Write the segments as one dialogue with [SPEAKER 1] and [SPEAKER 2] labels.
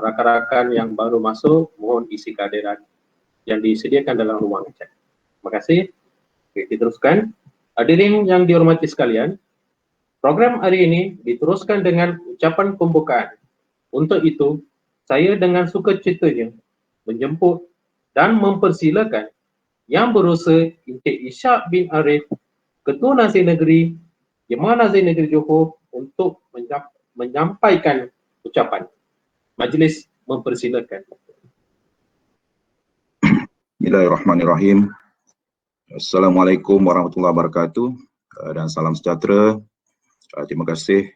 [SPEAKER 1] rakan-rakan yang baru masuk, mohon isi kehadiran yang disediakan dalam ruang chat. Terima kasih. Oke, diteruskan. Hadirin yang dihormati sekalian, program hari ini diteruskan dengan ucapan pembukaan. Untuk itu, saya dengan sukacitanya menjemput dan mempersilakan Yang Berusaha Encik Ishak bin Arif, Ketua Nazir Negeri Jemaah Nazir Negeri Johor untuk menyampaikan ucapan. Majlis mempersilakan.
[SPEAKER 2] Bismillahirrahmanirrahim. Assalamualaikum warahmatullahi wabarakatuh dan salam sejahtera. Terima kasih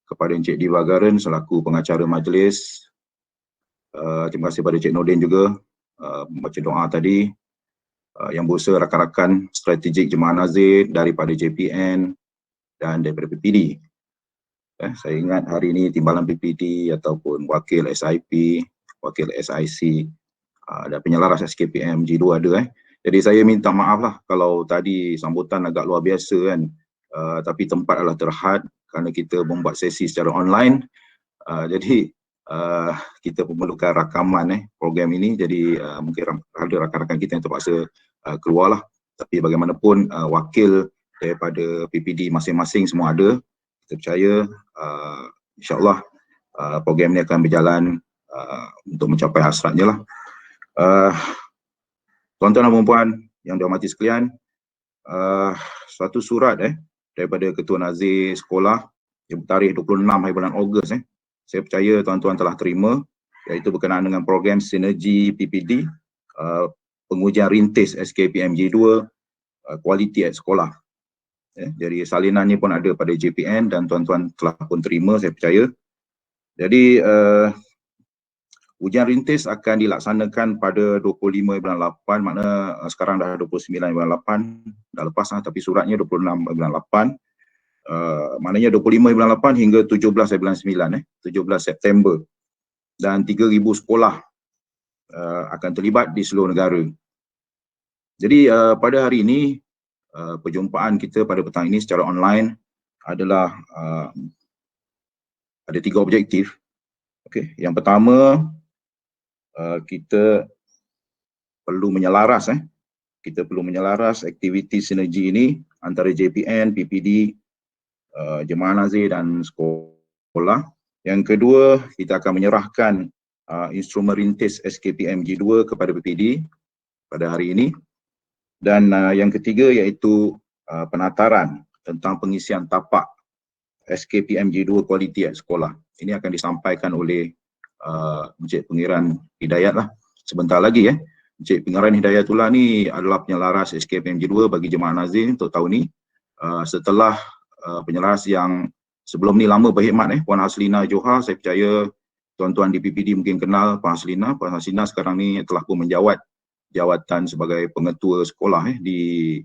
[SPEAKER 2] kepada Encik Diva Garen selaku pengacara majlis. Terima kasih kepada Encik Nordin juga membaca doa tadi. Yang Berusaha, rakan-rakan strategik Jemaah Nazir daripada JPN dan daripada PPD. Saya ingat hari ini timbalan PPD ataupun wakil SIP, wakil SIC dan penyelaras SKPM G2 ada. Jadi saya minta maaf lah kalau tadi sambutan agak luar biasa kan, tapi tempat adalah terhad kerana kita membuat sesi secara online. Jadi kita memerlukan rakaman program ini, jadi mungkin ada rakan-rakan kita yang terpaksa keluarlah. Tapi bagaimanapun wakil daripada PPD masing-masing semua ada. Kita percaya insyaAllah program ini akan berjalan untuk mencapai hasratnya lah. Tuan-tuan dan puan yang dihormati sekalian, suatu surat daripada Ketua Nazir Sekolah yang bertarikh 26 hari bulan Ogos saya percaya tuan-tuan telah terima, iaitu berkenaan dengan program sinergi PPD, pengujian rintis SKPM G2, kualiti at sekolah. Jadi salinannya pun ada pada JPN dan tuan-tuan telah pun terima, saya percaya. Jadi ujian rintis akan dilaksanakan pada 25 bulan 8, makna sekarang dah 29 bulan 8, dah lepas tapi suratnya 26 bulan 8. Maknanya 25 bulan 8 hingga 17 bulan 9, 17 September. Dan 3,000 sekolah akan terlibat di seluruh negara. Jadi pada hari ini, perjumpaan kita pada petang ini secara online adalah ada 3 objektif. Okay. Yang pertama, kita perlu menyelaras kita perlu menyelaras aktiviti sinergi ini antara JPN, PPD, Jemaah Nazir dan sekolah. Yang kedua, kita akan menyerahkan instrumen rintis SKPM G2 kepada PPD pada hari ini. Dan yang ketiga iaitu penataran tentang pengisian tapak SKPM G2 kualiti at sekolah. Ini akan disampaikan oleh Encik Pengiran Hidayat lah sebentar lagi. Encik Pengiran Hidayatullah ni adalah penyelaras SKPM G2 bagi Jemaah Nazir untuk tahun ni. Setelah penyelaras yang sebelum ni lama berkhidmat Puan Haslina Johar, saya percaya tuan-tuan di PPD mungkin kenal Puan Haslina. Puan Haslina sekarang ni telah pun menjawat jawatan sebagai pengetua sekolah di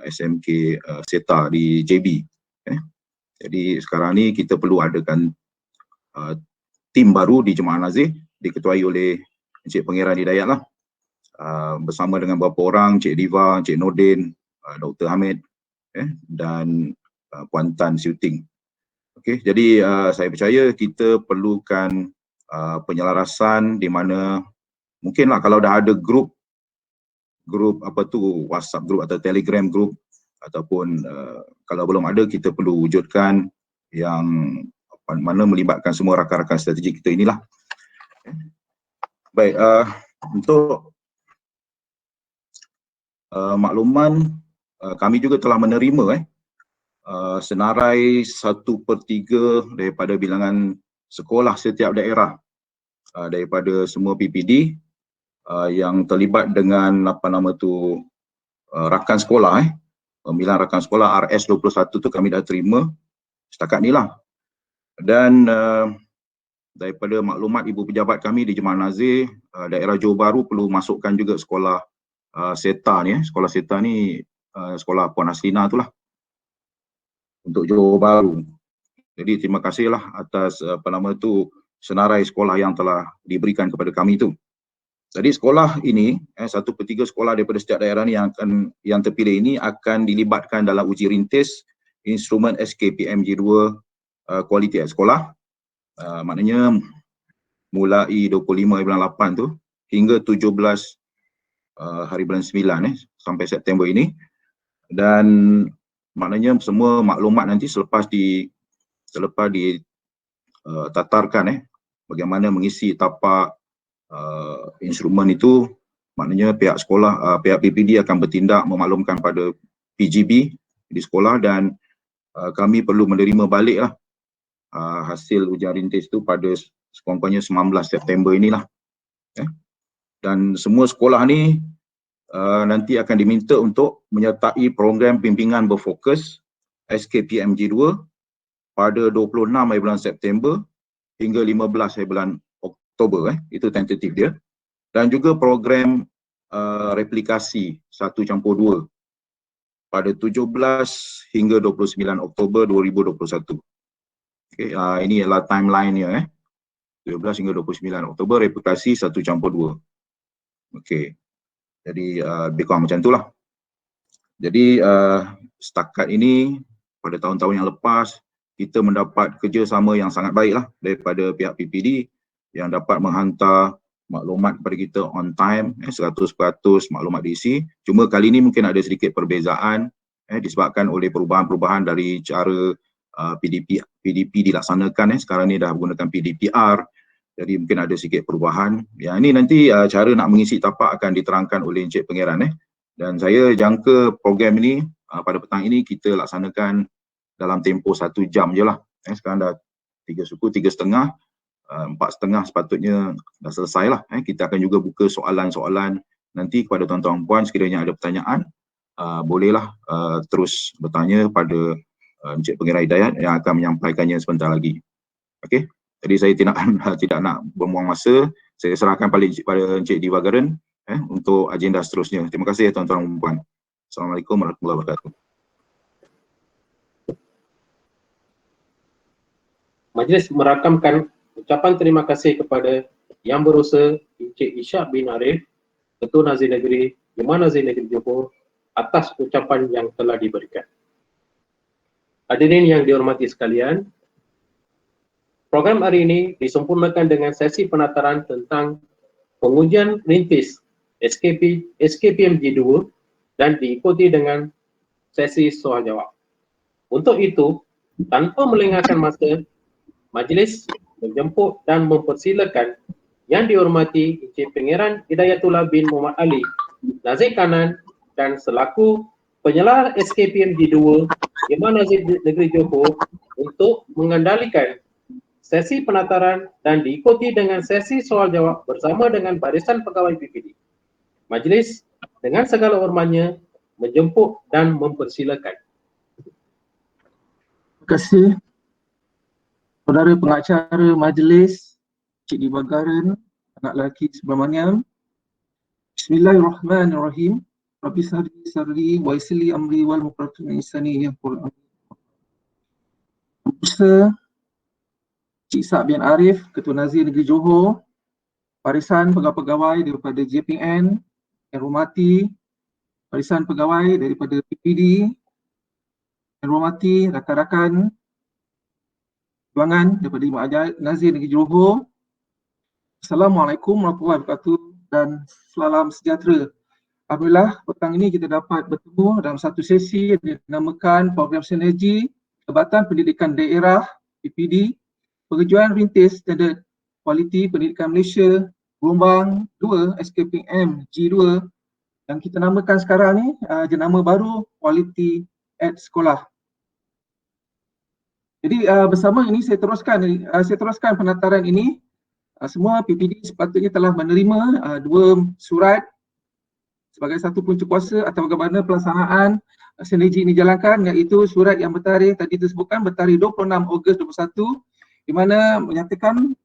[SPEAKER 2] SMK SETA di JB. Jadi sekarang ni kita perlu adakan tim baru di Jemaah Nazir diketuai oleh Encik Pengiran Hidayat lah, bersama dengan beberapa orang, Encik Diva, Encik Nordin, Dr. Hamid dan Puan Tan Siuting. Okey, jadi saya percaya kita perlukan penyelarasan di mana mungkinlah kalau dah ada grup WhatsApp group atau Telegram group, ataupun kalau belum ada, kita perlu wujudkan yang mana melibatkan semua rakan-rakan strategik kita inilah. Baik, untuk makluman, kami juga telah menerima senarai 1/3 daripada bilangan sekolah setiap daerah daripada semua PPD yang terlibat dengan rakan sekolah, pemilihan rakan sekolah RS21 tu kami dah terima setakat ni lah. Dan daripada maklumat ibu pejabat kami di Jemaah Nazir, daerah Johor Bahru perlu masukkan juga sekolah SETA ni. Sekolah SETA ni sekolah Puan Haslina tu lah untuk Johor Bahru. Jadi terima kasihlah atas senarai sekolah yang telah diberikan kepada kami tu. Jadi sekolah ini, 1/3 sekolah daripada setiap daerah ni yang terpilih ini akan dilibatkan dalam uji rintis instrumen SKPM G2 kualiti at sekolah. Maknanya mulai 25 bulan 8 tu hingga 17 hari bulan 9 sampai September ini, dan maknanya semua maklumat nanti selepas ditatarkan bagaimana mengisi tapak instrumen itu, maknanya pihak sekolah, pihak PPD akan bertindak memaklumkan pada PGB di sekolah, dan kami perlu menerima baliklah hasil ujian rintis itu pada sekurang-kurangnya 19 September inilah. Dan semua sekolah ni nanti akan diminta untuk menyertai program bimbingan berfokus SKPMG2 pada 26 hari bulan September hingga 15 hari bulan Oktober, itu tentatif dia. Dan juga program replikasi 1+2 pada 17 hingga 29 Oktober 2021. Okay, ini adalah timeline-nya 17 hingga 29 Oktober, replikasi 1+2. Okey. Jadi lebih kurang macam itulah. Jadi setakat ini pada tahun-tahun yang lepas kita mendapat kerjasama yang sangat baiklah daripada pihak PPD yang dapat menghantar maklumat kepada kita on time, 100% maklumat diisi. Cuma kali ini mungkin ada sedikit perbezaan disebabkan oleh perubahan-perubahan dari cara PDP dilaksanakan. Sekarang ni dah menggunakan PDPR, jadi mungkin ada sedikit perubahan. Yang ini nanti cara nak mengisi tapak akan diterangkan oleh Encik Pangeran. Dan saya jangka program ini pada petang ini kita laksanakan dalam tempoh 1 jam je lah. Sekarang dah 3 suku, 3.30, 4.30 sepatutnya dah selesai lah. Kita akan juga buka soalan-soalan nanti kepada tuan-tuan puan, sekiranya ada pertanyaan bolehlah terus bertanya pada Encik Pangeran Hidayat yang akan menyampaikannya sebentar lagi. Okey, jadi saya tidak nak membuang masa. Saya serahkan pada Encik Divagaran untuk agenda seterusnya. Terima kasih tuan-tuan dan puan. Assalamualaikum warahmatullahi wabarakatuh.
[SPEAKER 1] Majlis merakamkan ucapan terima kasih kepada Yang Berusaha Encik Ishak bin Arif, Ketua Nazir Negeri Jemaah Nazir Negeri Johor, atas ucapan yang telah diberikan. Hadirin yang dihormati sekalian, program hari ini disempurnakan dengan sesi penataran tentang pengujian rintis SKPMG2 dan diikuti dengan sesi soal jawab. Untuk itu, tanpa melengahkan masa, majlis menjemput dan mempersilakan Yang Dihormati Encik Pangeran Hidayatullah bin Muhammad Ali, Nazir Kanan dan selaku penyelara SKPMG2 Jemaah Nazir Negeri Johor untuk mengendalikan sesi penataran dan diikuti dengan sesi soal jawab bersama dengan barisan pegawai PPD. Majlis dengan segala hormatnya menjemput dan mempersilakan.
[SPEAKER 3] Terima kasih saudara pengacara majlis, Cik Divagaran, anak lelaki Subramaniam. Bismillahirrahmanirrahim. Rabbi sarli wa yassirli amri wal muqarrabin insani yang Quran. Berusaha Cik Ishak bin Arif, Ketua Nazir Negeri Johor, barisan pegawai-pegawai daripada JPN, yang hormati barisan pegawai daripada PPD, yang hormati rakan-rakan perjuangan daripada Jemaah Nazir Negeri Johor. Assalamualaikum warahmatullahi wabarakatuh dan salam sejahtera. Alhamdulillah, petang ini kita dapat bertemu dalam satu sesi yang dinamakan Program Sinergi Jabatan Pendidikan Daerah PPD, Pengujian Rintis Standard Kualiti Pendidikan Malaysia Gelombang 2 SKPM G2 yang kita namakan sekarang ni jenama baru Quality at Sekolah. Jadi bersama ini saya teruskan penataran ini. Semua PPD sepatutnya telah menerima 2 surat sebagai satu punca kuasa atau bagaimana pelaksanaan sinergi ini dijalankan, iaitu surat yang bertarikh tadi disebutkan bertarikh 26 Ogos 2021 di mana menyatakan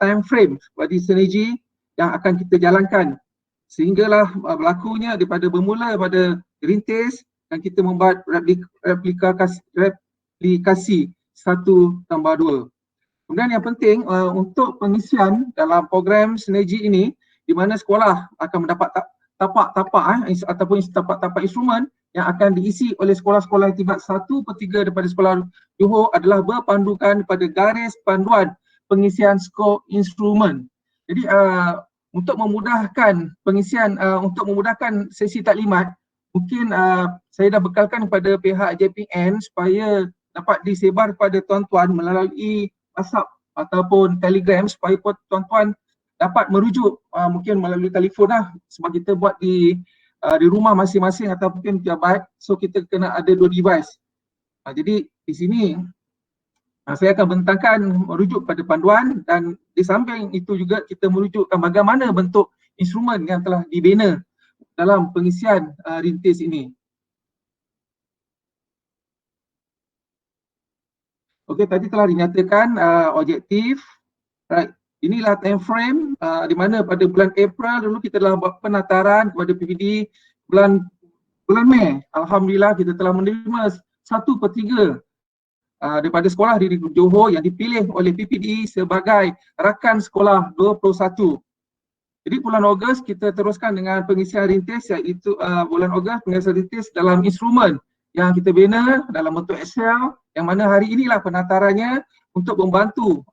[SPEAKER 3] time frame bagi sinergi yang akan kita jalankan sehinggalah berlakunya daripada bermula pada rintis dan kita membuat replikasi 1+2. Kemudian yang penting untuk pengisian dalam program sinergi ini di mana sekolah akan mendapat tapak-tapak ataupun tapak-tapak instrumen yang akan diisi oleh sekolah-sekolah yang terlibat 1/3 daripada sekolah Johor adalah berpandukan pada garis panduan pengisian skor instrumen Jadi untuk memudahkan pengisian, untuk memudahkan sesi taklimat, mungkin saya dah bekalkan kepada pihak JPN supaya dapat disebar kepada tuan-tuan melalui WhatsApp ataupun Telegram supaya tuan-tuan dapat merujuk mungkin melalui telefon lah, sebab kita buat di rumah masing-masing atau mungkin pejabat, so kita kena ada 2 device. Jadi di sini saya akan bentangkan merujuk pada panduan, dan di samping itu juga kita merujukkan bagaimana bentuk instrumen yang telah dibina dalam pengisian rintis ini. Okey, tadi telah dinyatakan objektif. Right. Inilah time frame di mana pada bulan April dulu kita telah buat penataran kepada PPD. Bulan Mei, alhamdulillah kita telah menerima 1/3 daripada sekolah di Johor yang dipilih oleh PPD sebagai rakan sekolah 21. Jadi bulan Ogos kita teruskan dengan pengisian rintis, iaitu bulan Ogos pengisian rintis dalam instrumen yang kita bina dalam bentuk Excel, yang mana hari inilah penatarannya untuk membantu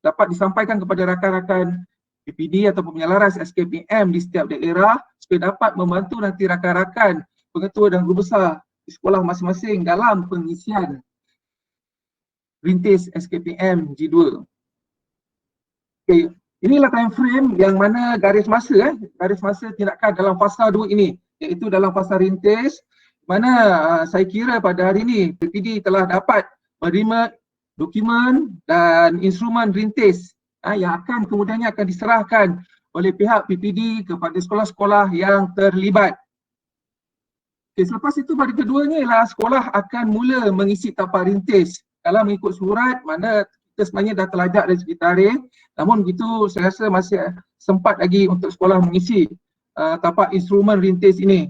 [SPEAKER 3] dapat disampaikan kepada rakan-rakan PPD ataupun penyelaras SKPM di setiap daerah supaya dapat membantu nanti rakan-rakan pengetua dan guru besar di sekolah masing-masing dalam pengisian rintis SKPM G2. Okay. Inilah time frame yang mana garis masa tindakan dalam fasa 2 ini, iaitu dalam fasa rintis, mana saya kira pada hari ini PPD telah dapat menerima dokumen dan instrumen rintis yang akan kemudiannya akan diserahkan oleh pihak PPD kepada sekolah-sekolah yang terlibat. Okay, selepas itu pada keduanya ialah sekolah akan mula mengisi tapak rintis. Kalau mengikut surat, mana kita sebenarnya dah terlajak dari segi tarikh, namun begitu saya rasa masih sempat lagi untuk sekolah mengisi tapak instrumen rintis ini.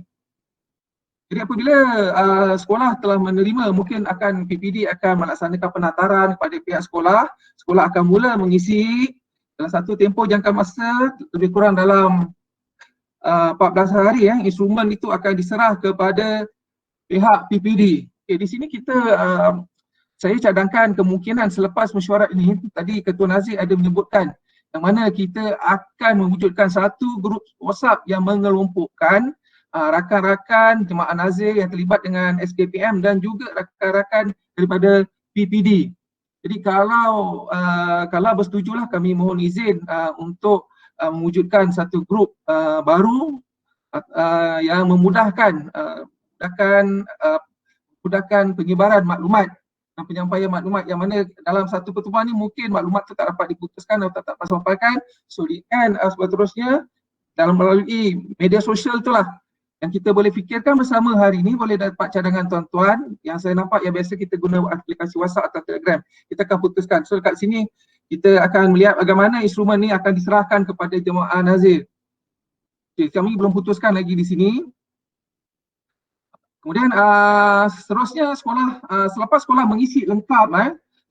[SPEAKER 3] Jadi apabila sekolah telah menerima, mungkin akan PPD akan melaksanakan penataran kepada pihak sekolah. Sekolah akan mula mengisi dalam satu tempoh jangka masa lebih kurang dalam 14 hari. Instrumen itu akan diserah kepada pihak PPD. Okay, di sini kita saya cadangkan kemungkinan selepas mesyuarat ini, tadi Ketua Nazir ada menyebutkan yang mana kita akan mewujudkan satu grup WhatsApp yang mengelompokkan rakan-rakan jemaah nazir yang terlibat dengan SKPM dan juga rakan-rakan daripada PPD. Jadi kalau bersetujulah kami mohon izin untuk mewujudkan satu grup baru yang memudahkan penyebaran maklumat dan penyampaian maklumat, yang mana dalam satu pertemuan ni mungkin maklumat tu tak dapat diputuskan atau tak dapat disampaikan. So di end seterusnya dalam melalui media sosial itulah yang kita boleh fikirkan bersama hari ini, boleh dapat cadangan tuan-tuan. Yang saya nampak yang biasa kita guna aplikasi WhatsApp atau Telegram, kita akan putuskan. So kat sini kita akan melihat bagaimana instrumen ni akan diserahkan kepada jemaah nazir. Okay, kami belum putuskan lagi di sini. Kemudian seterusnya sekolah, selepas sekolah mengisi lengkap,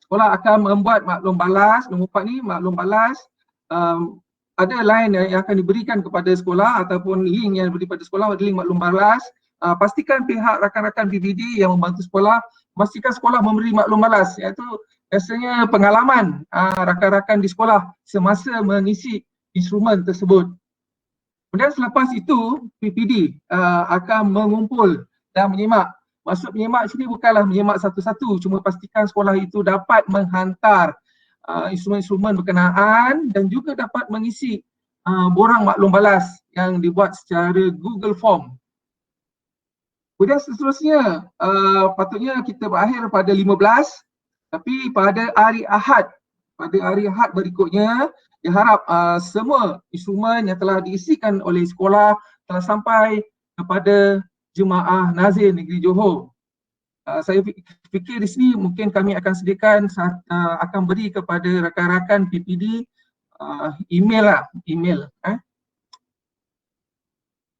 [SPEAKER 3] sekolah akan membuat maklum balas. Nombor 4 ni maklum balas, ada line yang akan diberikan kepada sekolah ataupun link yang diberi pada sekolah, link maklum balas. Pastikan pihak rakan-rakan PPD yang membantu sekolah, pastikan sekolah memberi maklum balas, iaitu biasanya pengalaman rakan-rakan di sekolah semasa mengisi instrumen tersebut. Kemudian selepas itu PPD akan mengumpul dan menyimak. Maksud menyimak sini bukanlah menyimak satu-satu, cuma pastikan sekolah itu dapat menghantar instrumen-instrumen berkenaan dan juga dapat mengisi borang maklum balas yang dibuat secara Google Form. Kemudian seterusnya patutnya kita berakhir pada 15, tapi pada hari Ahad berikutnya diharap semua instrumen yang telah diisikan oleh sekolah telah sampai kepada Jemaah Nazir Negeri Johor. Saya fikir di sini mungkin kami akan sediakan, akan beri kepada rakan-rakan PPD email.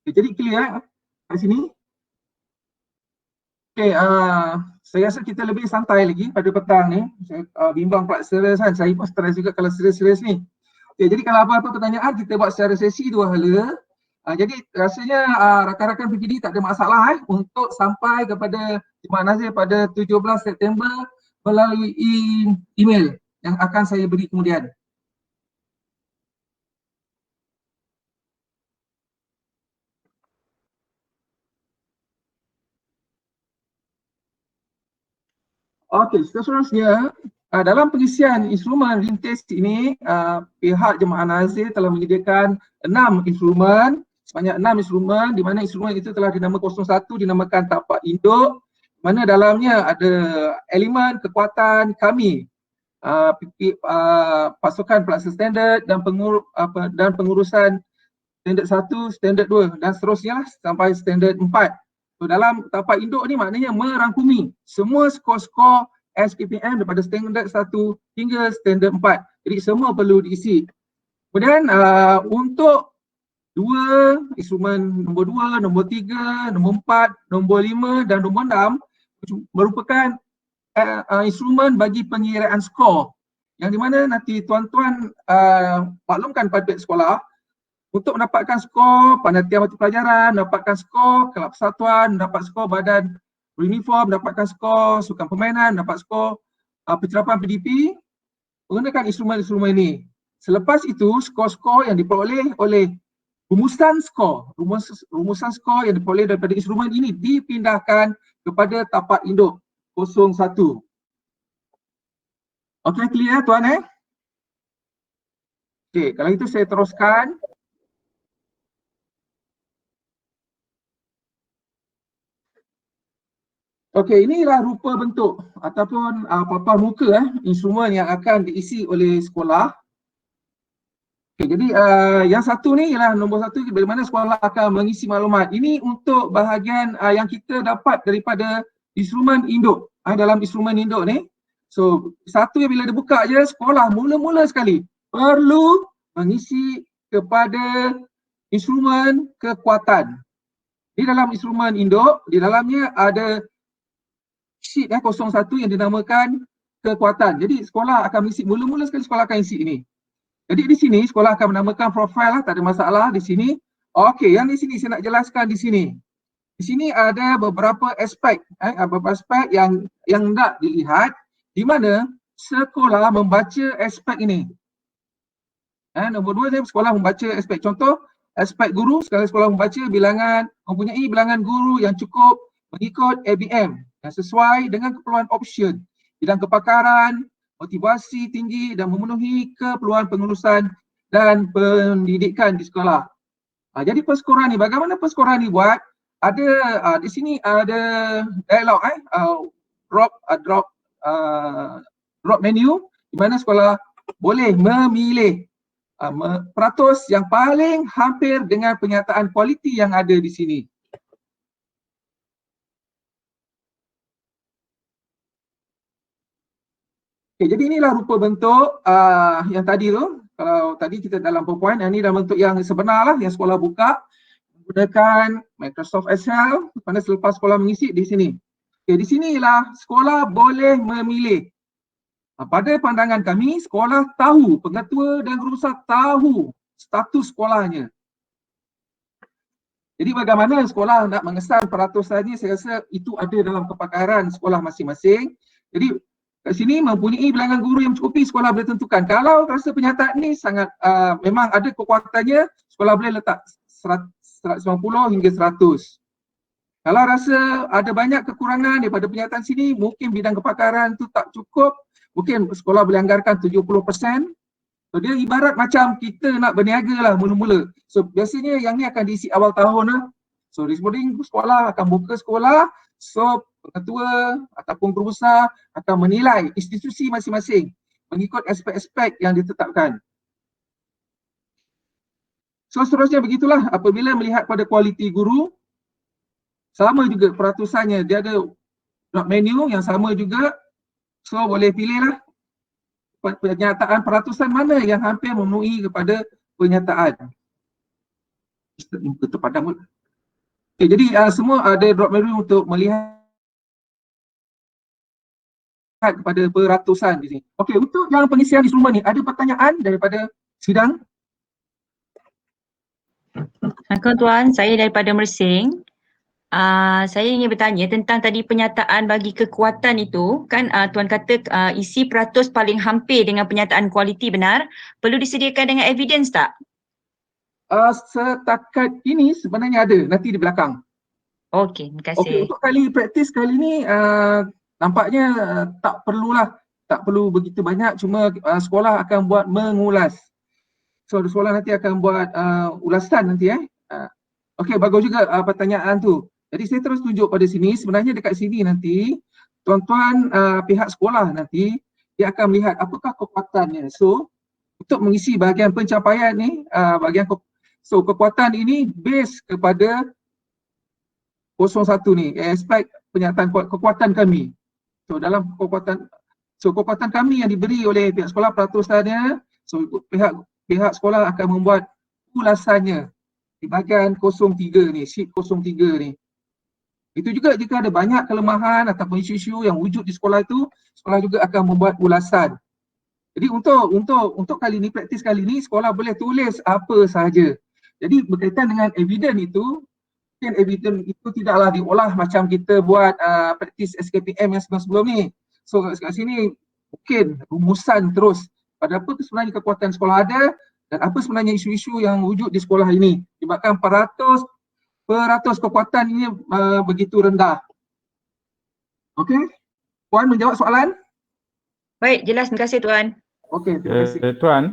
[SPEAKER 3] Jadi clear kat sini. Okay, saya rasa kita lebih santai lagi pada petang ni. Saya bimbang pula serius kan, saya pun stres juga kalau serius-serius ni. Okay, jadi kalau apa-apa pertanyaan kita buat secara sesi 2 hala. Jadi rasanya rakan-rakan PPD tak ada masalah untuk sampai kepada Jemaah Nazir pada 17 September melalui email yang akan saya beri kemudian. Okey, seterusnya dalam pengisian instrumen rintis ini pihak Jemaah Nazir telah menyediakan 6 instrumen, sebanyak 6 instrumen di mana instrumen itu telah dinamakan 01 dinamakan tapak induk, mana dalamnya ada elemen kekuatan kami pasukan pelaksana standard dan pengurusan standard 1, standard 2 dan seterusnya sampai standard 4. So, dalam tapak induk ni maknanya merangkumi semua skor-skor SPPM daripada standard 1 hingga standard 4. Jadi semua perlu diisi. Kemudian untuk instrumen nombor 2, nombor 3, nombor 4, nombor 5 dan nombor 6 merupakan instrumen bagi pengiraan skor yang di mana nanti tuan-tuan maklumkan pada pihak sekolah untuk mendapatkan skor panitian mata pelajaran, mendapatkan skor kelab persatuan, mendapat skor badan beruniform, mendapatkan skor sukan permainan, mendapat skor pencerapan PDP, menggunakan instrumen-instrumen ini. Selepas itu, skor-skor yang diperoleh oleh rumusan skor yang diperoleh daripada instrumen ini dipindahkan kepada tapak induk 01. Okey, clear tuan Okey, kalau itu saya teruskan. Okey, inilah rupa bentuk ataupun papan muka instrumen yang akan diisi oleh sekolah. Okay, jadi yang satu ni ialah nombor 1 bagaimana sekolah akan mengisi maklumat. Ini untuk bahagian yang kita dapat daripada instrumen induk. Dalam instrumen induk ni, so satu yang bila dibuka je sekolah mula-mula sekali perlu mengisi kepada instrumen kekuatan. Di dalam instrumen induk, di dalamnya ada sheet 01 yang dinamakan kekuatan. Jadi sekolah akan mengisi, mula-mula sekali sekolah akan isi ini. Jadi di sini sekolah akan menamakan profil tak ada masalah di sini. Okey, yang di sini saya nak jelaskan di sini. Di sini ada beberapa aspek yang nak dilihat di mana sekolah membaca aspek ini. Nombor 2 sekolah membaca aspek, contoh aspek guru, sekali sekolah membaca mempunyai bilangan guru yang cukup mengikut ABM yang sesuai dengan keperluan option, bidang kepakaran, motivasi tinggi dan memenuhi keperluan pengurusan dan pendidikan di sekolah. Jadi perskoran ni, bagaimana perskoran ni buat? Ada di sini ada dialog drop menu di mana sekolah boleh memilih peratus yang paling hampir dengan penyataan kualiti yang ada di sini. Okay, jadi inilah rupa bentuk yang tadi tu. Kalau tadi kita dalam PowerPoint, ini dalam bentuk yang sebenar lah yang sekolah buka menggunakan Microsoft Excel. Pada selepas sekolah mengisi di sini. Okay, di sinilah sekolah boleh memilih. Pada pandangan kami, sekolah tahu, pengetua dan guru besar tahu status sekolahnya. Jadi bagaimana sekolah nak mengesan peratusannya, saya rasa itu ada dalam kepakaran sekolah masing-masing. Jadi kat sini mempunyai bilangan guru yang mencukupi, sekolah boleh tentukan. Kalau rasa penyataan ni sangat memang ada kekuatannya, sekolah boleh letak 190 hingga 100. Kalau rasa ada banyak kekurangan daripada penyataan sini, mungkin bidang kepakaran tu tak cukup, mungkin sekolah boleh anggarkan 70%. So dia ibarat macam kita nak berniaga lah mula-mula. So biasanya yang ni akan diisi awal tahun lah. So di sebelum sekolah akan buka sekolah, so pengetua ataupun guru besar akan menilai institusi masing-masing mengikut aspek-aspek yang ditetapkan. So seterusnya begitulah apabila melihat pada kualiti guru, sama juga peratusannya, dia ada drop menu yang sama juga. So boleh pilihlah pernyataan peratusan mana yang hampir memenuhi kepada pernyataan. Kita padam. Okay, jadi semua ada drop menu untuk melihat kepada peratusan di sini. Okey, untuk yang pengisian instrumen ni, ada pertanyaan daripada sidang?
[SPEAKER 4] Assalamualaikum Tuan, saya daripada Mersing. Saya ingin bertanya tentang tadi penyataan bagi kekuatan itu, kan Tuan kata isi peratus paling hampir dengan penyataan kualiti, benar? Perlu disediakan dengan evidence tak?
[SPEAKER 3] Setakat ini sebenarnya ada, nanti di belakang.
[SPEAKER 4] Okey, terima kasih.
[SPEAKER 3] Okey, untuk kali praktis kali ni nampaknya tak perlu begitu banyak, cuma sekolah akan buat mengulas. So sekolah nanti akan buat ulasan nanti Okey, bagus juga pertanyaan tu. Jadi saya terus tunjuk pada sini, sebenarnya dekat sini nanti tuan-tuan pihak sekolah nanti dia akan melihat apakah kekuatannya. So untuk mengisi bahagian pencapaian ni, kekuatan ini base kepada 01 ni, aspek penyataan kekuatan kami. So dalam kekuatan kami yang diberi oleh pihak sekolah peratusannya, so pihak sekolah akan membuat ulasannya di bahagian 03 ni, sheet 03 ni. Itu juga jika ada banyak kelemahan ataupun isu-isu yang wujud di sekolah itu, sekolah juga akan membuat ulasan. Jadi untuk kali ni, praktis kali ni, sekolah boleh tulis apa sahaja. Jadi berkaitan dengan evidence itu, mungkin evidence itu tidaklah diolah macam kita buat praktis SKPM yang sebelum-sebelum ni. So kat sini mungkin rumusan terus pada apa sebenarnya kekuatan sekolah ada dan apa sebenarnya isu-isu yang wujud di sekolah ini. Sebabkan 400% kekuatan ini begitu rendah. Okey, Puan menjawab soalan?
[SPEAKER 4] Baik, jelas. Terima kasih Tuan.
[SPEAKER 3] Okey, terima kasih.
[SPEAKER 5] Tuan,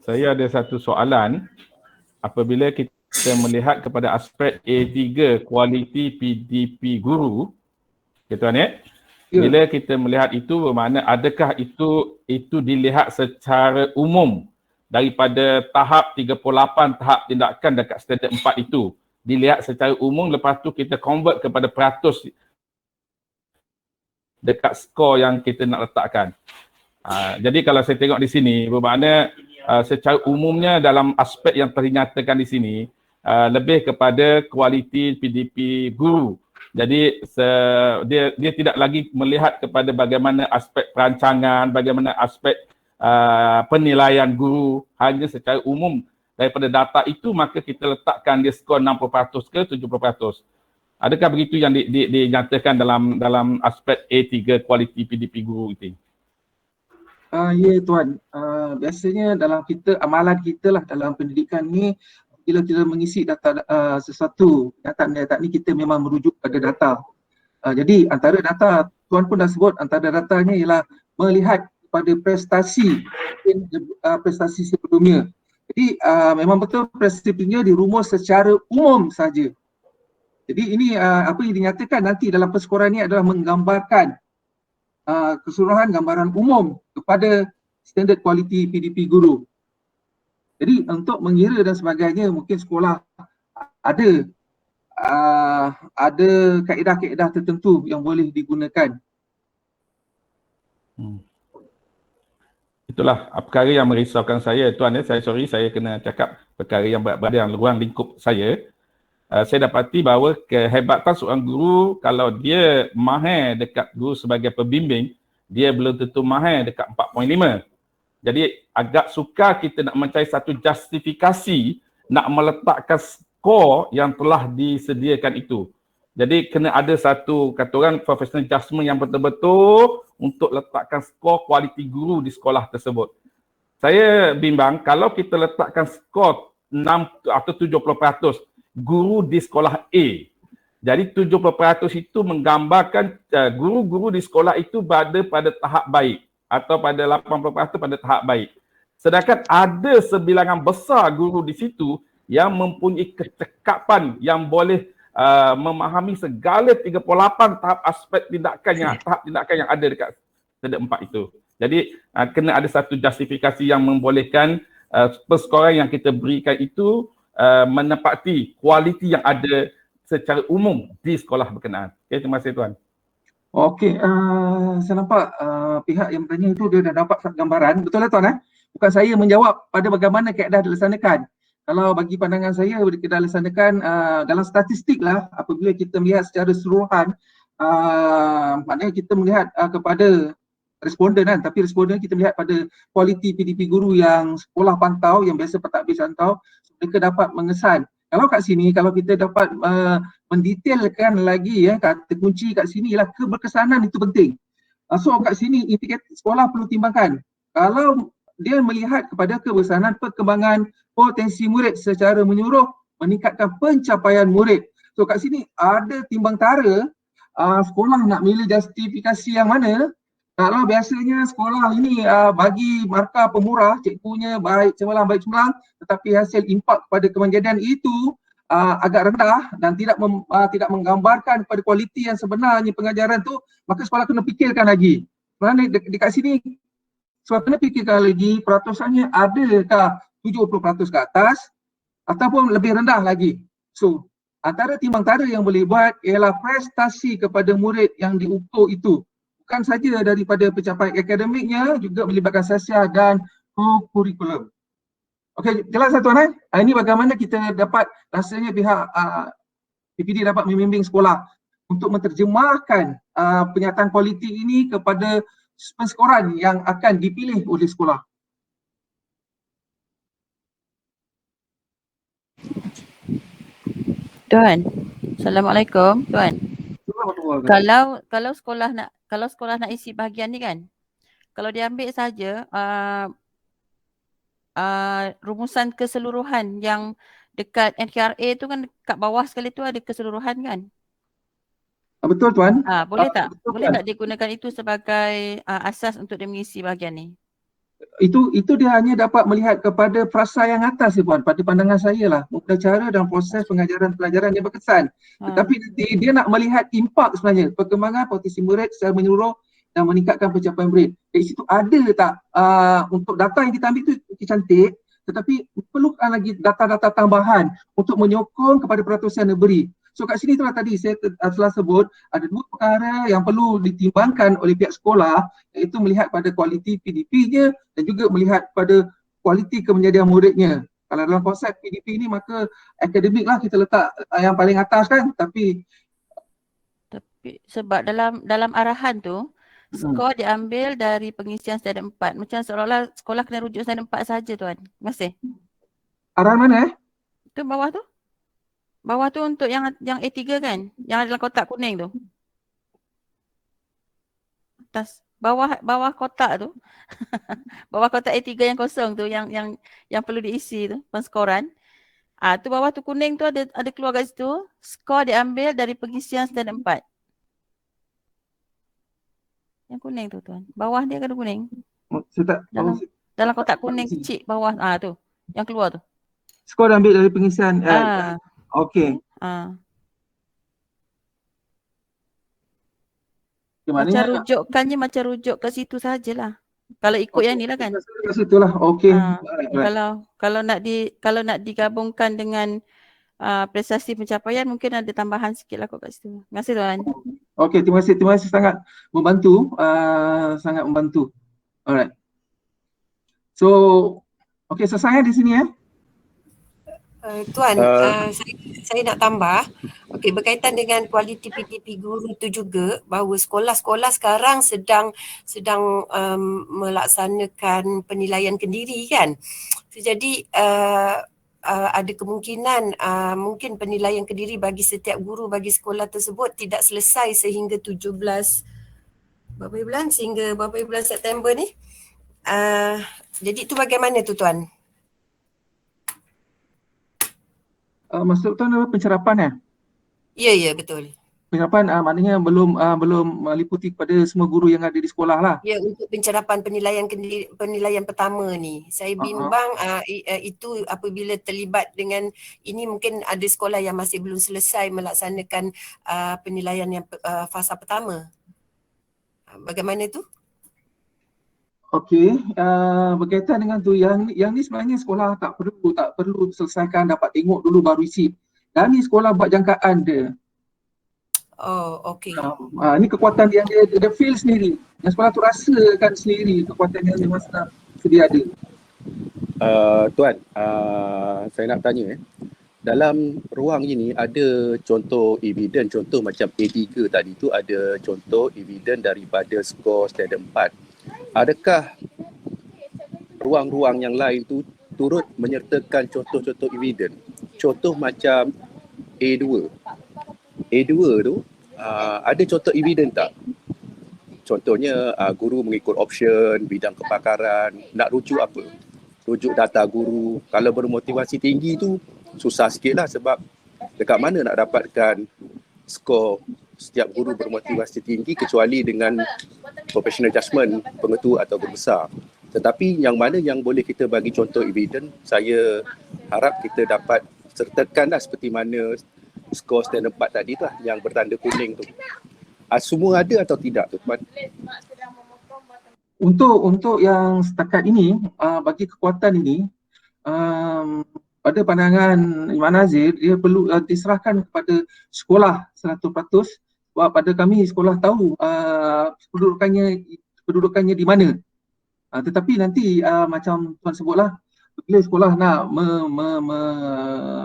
[SPEAKER 5] saya ada satu soalan. Apabila kita melihat kepada aspek A3 kualiti PDP guru, Tuan bila kita melihat itu bermakna adakah itu dilihat secara umum daripada tahap 38 tahap tindakan dekat standard 4 itu dilihat secara umum, lepas tu kita convert kepada peratus dekat skor yang kita nak letakkan. Jadi kalau saya tengok di sini bermakna secara umumnya dalam aspek yang ternyatakan di sini lebih kepada kualiti PDP guru. Jadi dia tidak lagi melihat kepada bagaimana aspek perancangan, bagaimana aspek penilaian guru, hanya secara umum daripada data itu maka kita letakkan dia skor 60% ke 70%. Adakah begitu yang dinyatakan dalam aspek A3 kualiti PDP guru itu?
[SPEAKER 3] Ya Tuan, biasanya dalam amalan kita lah dalam pendidikan ni, bila kita mengisi data sesuatu, data ni kita memang merujuk pada data. Jadi antara data, Tuan pun dah sebut, antara datanya ialah melihat pada prestasi sebelumnya. Jadi memang betul prestasi sebelumnya dirumus secara umum saja. Jadi ini apa yang dinyatakan nanti dalam perskoran ini adalah menggambarkan keseluruhan gambaran umum kepada standard kualiti PDP guru. Jadi untuk mengira dan sebagainya mungkin sekolah ada kaedah-kaedah tertentu yang boleh digunakan.
[SPEAKER 5] Itulah perkara yang merisaukan saya Tuan saya kena cakap perkara yang berada dalam ruang lingkup saya. Saya dapati bahawa kehebatan seorang guru kalau dia mahir dekat guru sebagai pembimbing, dia belum tentu mahir dekat 4.5. Jadi agak sukar kita nak mencari satu justifikasi nak meletakkan skor yang telah disediakan itu. Jadi kena ada satu kata orang professional judgement yang betul-betul untuk letakkan skor kualiti guru di sekolah tersebut. Saya bimbang kalau kita letakkan skor 6 atau 70% guru di sekolah A. Jadi 70% itu menggambarkan guru-guru di sekolah itu berada pada tahap baik atau pada 80% pada tahap baik. Sedangkan ada sebilangan besar guru di situ yang mempunyai kecekapan yang boleh memahami segala 38 tahap aspek tahap tindakan yang ada dekat standard 4 itu. Jadi kena ada satu justifikasi yang membolehkan perskoran yang kita berikan itu menepati kualiti yang ada secara umum di sekolah berkenaan. Okay, terima kasih Tuan.
[SPEAKER 3] Okey, saya nampak pihak yang bertanya itu dia dah dapat gambaran. Betul lah Tuan Bukan saya menjawab pada bagaimana kaedah dilaksanakan. Kalau bagi pandangan saya, kita laksanakan dalam statistik lah apabila kita melihat secara keseluruhan, maknanya kita melihat kepada responden kan, tapi responden kita melihat pada kualiti PDP guru yang sekolah pantau, yang biasa pentadbir pantau, mereka dapat mengesan. Kalau kat sini, kalau kita dapat mendetailkan lagi kata kunci kat sini ialah keberkesanan itu penting. So kat sini indikator sekolah perlu timbangkan. Kalau dia melihat kepada keberkesanan perkembangan potensi murid secara menyeluruh, meningkatkan pencapaian murid. So kat sini ada timbang tara sekolah nak milih justifikasi yang mana. Kalau biasanya sekolah ini bagi markah pemurah, cikgunya baik cemerlang, tetapi hasil impak kepada kemajadian itu agak rendah dan tidak menggambarkan pada kualiti yang sebenarnya pengajaran tu, maka sekolah kena fikirkan lagi. Kerana dekat sini sekolah kena fikirkan lagi peratusannya adakah 70% ke atas ataupun lebih rendah lagi. So, antara timbang tara yang boleh buat ialah prestasi kepada murid yang diukur itu. Bukan saja daripada pencapaian akademiknya, juga melibatkan sosial dan kurikulum. Okey, jelas tuan ini bagaimana kita dapat, rasanya pihak PPD dapat membimbing sekolah untuk menterjemahkan penyataan kualiti ini kepada penskoran yang akan dipilih oleh sekolah.
[SPEAKER 6] Tuan, Assalamualaikum Tuan. Kalau sekolah nak isi bahagian ni kan, kalau dia ambil saja rumusan keseluruhan yang dekat NKRA tu kan, kat bawah sekali tu ada keseluruhan kan?
[SPEAKER 3] Betul tuan.
[SPEAKER 6] Boleh tak?
[SPEAKER 3] Betul,
[SPEAKER 6] Boleh
[SPEAKER 3] tuan.
[SPEAKER 6] tak digunakan itu sebagai asas untuk dia mengisi bahagian ni?
[SPEAKER 3] Itu dia hanya dapat melihat kepada frasa yang atas puan, pada pandangan saya lah, cara dan proses pengajaran pelajaran yang berkesan. Tetapi nanti dia nak melihat impak sebenarnya, perkembangan potensi murid secara menyeluruh dan meningkatkan pencapaian murid. Dari situ ada tak untuk data yang kita ambil tu cantik, tetapi perlukan lagi data-data tambahan untuk menyokong kepada peratusan yang diberi. So kat sini itulah tadi saya telah sebut ada dua perkara yang perlu ditimbangkan oleh pihak sekolah, iaitu melihat pada kualiti PDP-nya dan juga melihat pada kualiti kemenjadian muridnya. Kalau dalam konsep PDP ni maka akademik lah kita letak yang paling atas kan, tapi
[SPEAKER 6] sebab dalam arahan tu skor diambil dari pengisian standard 4. Macam seolah-olah sekolah kena rujuk standard 4 saja tuan. Terima kasih.
[SPEAKER 3] arahan mana
[SPEAKER 6] Tu bawah tu. Bawah tu untuk yang A3 kan? Yang ada dalam kotak kuning tu. Atas bawah kotak tu. Bawah kotak A3 yang kosong tu yang perlu diisi tu, penskoran. Tu bawah tu kuning tu ada keluar kat situ. Skor diambil dari pengisian standard 4. Yang kuning tu tuan. Bawah dia kan kuning. Dalam kotak kuning kecil bawah tu. Yang keluar tu.
[SPEAKER 3] Skor ambil dari pengisian okey.
[SPEAKER 6] Macam rujukannya macam rujuk ke situ sajalah. Kalau ikut yang ni lah kan.
[SPEAKER 3] Ke situlah. Okey.
[SPEAKER 6] Kalau nak digabungkan dengan prestasi pencapaian mungkin ada tambahan sikit lah kot kat situ. Terima kasih tuan.
[SPEAKER 3] Okey, terima kasih sangat membantu, sangat membantu. Alright. So, okey, selesai di sini
[SPEAKER 7] Tuan, saya nak tambah. Okey, berkaitan dengan kualiti PDP guru tu juga, bahawa sekolah-sekolah sekarang sedang melaksanakan penilaian kendiri kan. Jadi ada kemungkinan mungkin penilaian kendiri bagi setiap guru bagi sekolah tersebut tidak selesai sehingga 17 bulan September ni. Jadi itu bagaimana tu tuan?
[SPEAKER 3] Maksud tuan apa pencerapan
[SPEAKER 7] Ya, betul.
[SPEAKER 3] Pencerapan maknanya belum meliputi kepada semua guru yang ada di sekolah lah.
[SPEAKER 7] Ya, untuk pencerapan penilaian pertama ni. Saya bimbang itu apabila terlibat dengan ini mungkin ada sekolah yang masih belum selesai melaksanakan penilaian yang fasa pertama. Bagaimana tu?
[SPEAKER 3] Okey, berkaitan dengan tu yang ni sebenarnya sekolah tak perlu selesaikan, dapat tengok dulu baru isi. Dan ni sekolah buat jangkaan dia.
[SPEAKER 7] Oh, okey.
[SPEAKER 3] Ni kekuatan yang dia feel sendiri. Yang sekolah tu rasakan sendiri kekuatan yang dia masa sedia ada.
[SPEAKER 8] Tuan, saya nak tanya dalam ruang ini ada contoh evidence, contoh macam A3 tadi tu ada contoh evidence daripada skor standard 4. Adakah ruang-ruang yang lain tu turut menyertakan contoh-contoh evidence? Contoh macam A2. A2 tu ada contoh evidence tak? Contohnya guru mengikut option, bidang kepakaran, nak rujuk apa? Rujuk data guru. Kalau bermotivasi tinggi tu susah sikit lah sebab dekat mana nak dapatkan skor setiap guru bermotivasi tinggi kecuali dengan professional judgement pengetua atau guru besar. Tetapi yang mana yang boleh kita bagi contoh evidence, saya harap kita dapat sertakanlah seperti mana skor standard 4 tadi tu lah, yang bertanda kuning tu. Semua ada atau tidak tu, Tuan?
[SPEAKER 3] Untuk yang setakat ini, bagi kekuatan ini, pada pandangan Iman Nazir, dia perlu diserahkan kepada sekolah 100%, sebab pada kami sekolah tahu kedudukannya di mana. Tetapi nanti macam Tuan sebutlah, bila sekolah nak